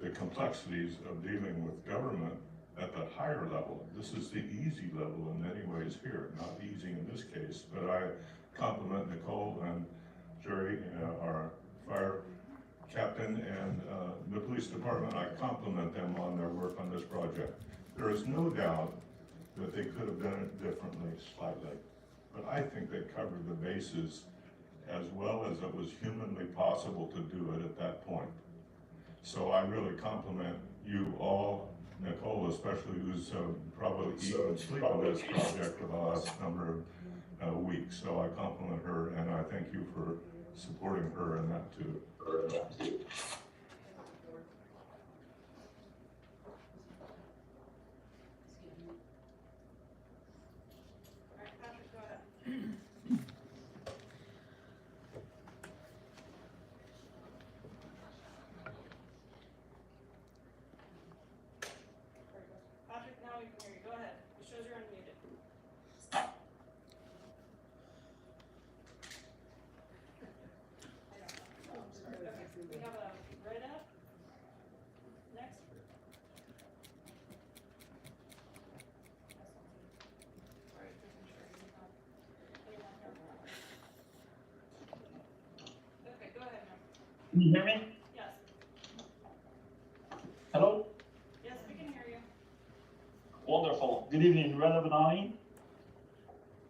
the complexities of dealing with government at the higher level. This is the easy level in many ways here, not easy in this case, but I compliment Nicole and Jerry, our fire captain, and the police department. I compliment them on their work on this project. There is no doubt that they could have done it differently slightly, but I think they covered the bases as well as it was humanly possible to do it at that point. So I really compliment you all, Nicole especially, who's probably eaten and sleep on this project for the last number of weeks. So I compliment her, and I thank you for supporting her in that too. Can you hear me? Yes. Hello? Yes, we can hear you. Wonderful. Good evening, Rena Benani,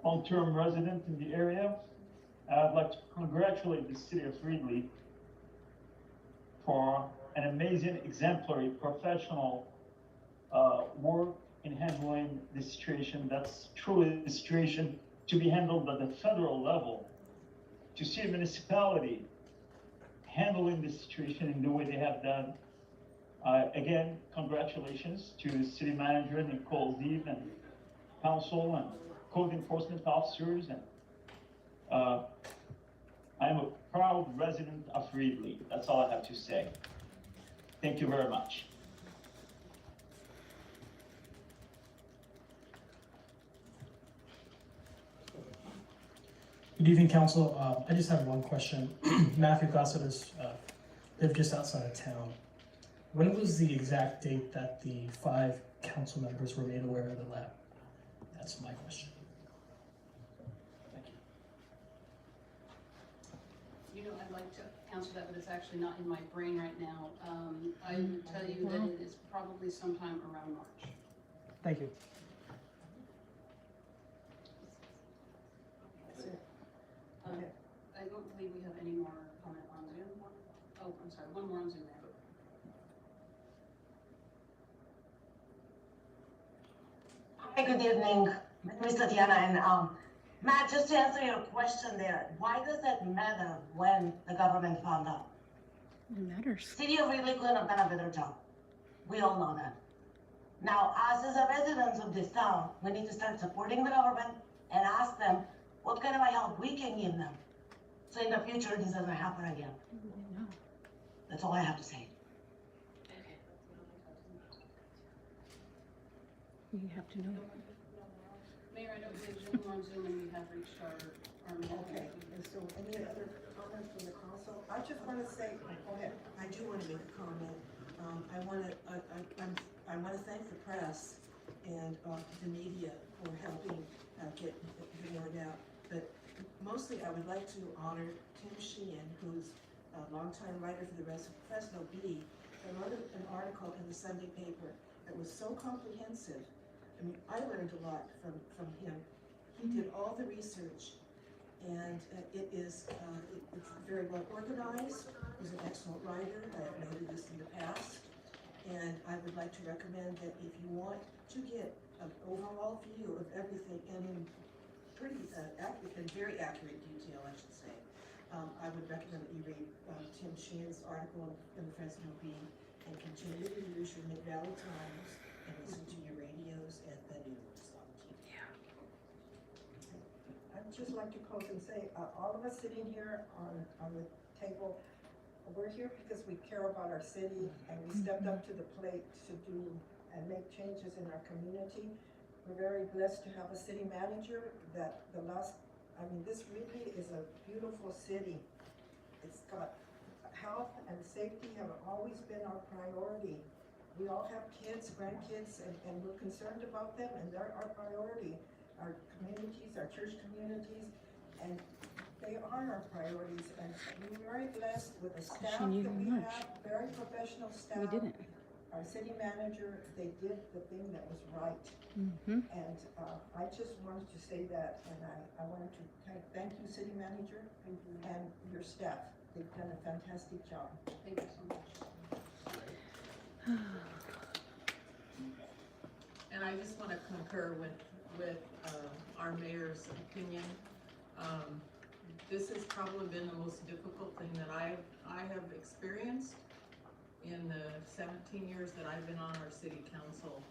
long-term resident in the area. I'd like to congratulate the city of Reedley for an amazing, exemplary, professional work in handling this situation. That's truly a situation to be handled at the federal level. To see a municipality handling this situation in the way they have done. Again, congratulations to City Manager Nicole Zeeb and Council and code enforcement officers. And I'm a proud resident of Reedley. That's all I have to say. Thank you very much. Good evening, Council. I just have one question. Matthew Gossett is live just outside of town. When was the exact date that the 5 council members were made aware of the lab? That's my question. Thank you. You know, I'd like to answer that, but it's actually not in my brain right now. I would tell you that it is probably sometime around March. Thank you. I don't believe we have any more comment on Zoom. Oh, I'm sorry, one more on Zoom. Hi, good evening, Ms. Tatiana, and Matt, just to answer your question there, why does it matter when the government found out? It matters. City of Reedley couldn't have done a better job. We all know that. Now, us as a residents of this town, we need to start supporting the government and ask them what kind of a help we can give them. So in the future, this doesn't happen again. That's all I have to say. You have to know. Mayor, I don't believe Zoom on Zoom and we have reached our Okay, and so any other comments from the council? I just want to say, go ahead. I do want to make a comment. I want to thank the press and the media for helping get the word out. But mostly, I would like to honor Tim Sheehan, who's a longtime writer for the Fresno Bee, that wrote an article in the Sunday paper that was so comprehensive. I mean, I learned a lot from him. He did all the research, and it's very well organized. He's an excellent writer. I have noted this in the past. And I would like to recommend that if you want to get an overall view of everything and in pretty accurate and very accurate detail, I should say, I would recommend that you read Tim Sheehan's article in the Fresno Bee and continue to use your Mid-Valley Times and listen to your radios and the news on TV. Yeah. I'd just like to close and say, all of us sitting here on the table, we're here because we care about our city and we stepped up to the plate to do and make changes in our community. We're very blessed to have a city manager that this really is a beautiful city. It's got health and safety have always been our priority. We all have kids, grandkids, and we're concerned about them, and they're our priority. Our communities, our church communities, and they are our priorities. And we're very blessed with the staff that we have, very professional staff. We didn't. Our city manager, they did the thing that was right. Mm-hmm. And I just wanted to say that, and I wanted to thank you, city manager, and your staff. They've done a fantastic job. Thank you so much. And I just want to concur with our mayor's opinion. This has probably been the most difficult thing that I have experienced in the 17 years that I've been on our city council.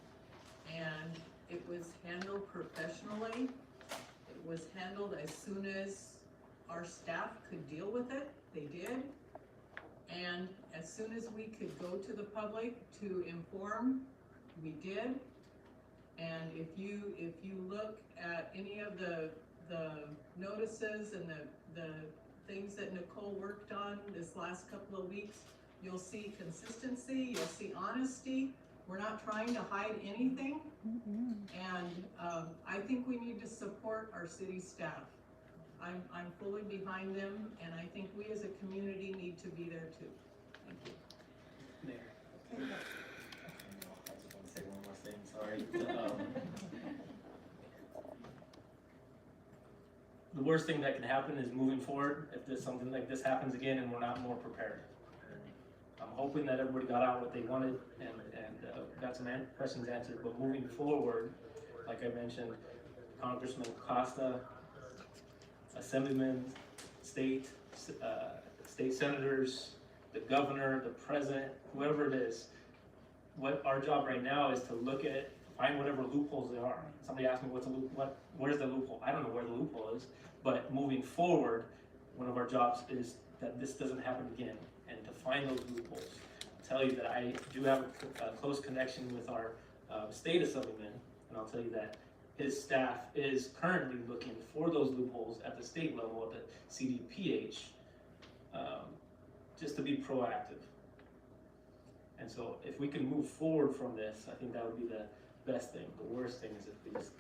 And it was handled professionally. It was handled as soon as our staff could deal with it, they did. And as soon as we could go to the public to inform, we did. And if you look at any of the notices and the things that Nicole worked on this last couple of weeks, you'll see consistency, you'll see honesty. We're not trying to hide anything. And I think we need to support our city staff. I'm fully behind them, and I think we as a community need to be there too. Thank you. Mayor. I just want to say one more thing, sorry. The worst thing that can happen is moving forward, if something like this happens again and we're not more prepared. I'm hoping that everybody got out what they wanted and got some questions answered, but moving forward, like I mentioned, Congressman Costa, Assemblymen, state senators, the governor, the president, whoever it is, what our job right now is to look at it, find whatever loopholes there are. Somebody asked me where's the loophole? I don't know where the loophole is, but moving forward, one of our jobs is that this doesn't happen again, and to find those loopholes. I'll tell you that I do have a close connection with our state assemblyman, and I'll tell you that his staff is currently looking for those loopholes at the state level, at the CDPH, just to be proactive. And so if we can move forward from this, I think that would be the best thing. The worst thing is if we just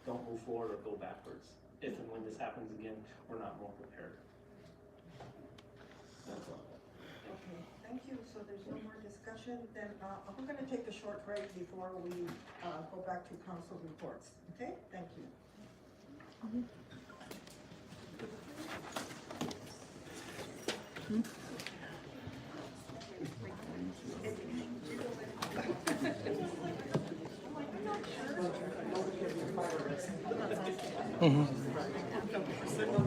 don't move forward or go backwards. If and when this happens again, we're not more prepared. That's all. Okay, thank you. So there's no more discussion. Then we're going to take a short break before we go back to council reports. Okay, thank you. Mm-hmm.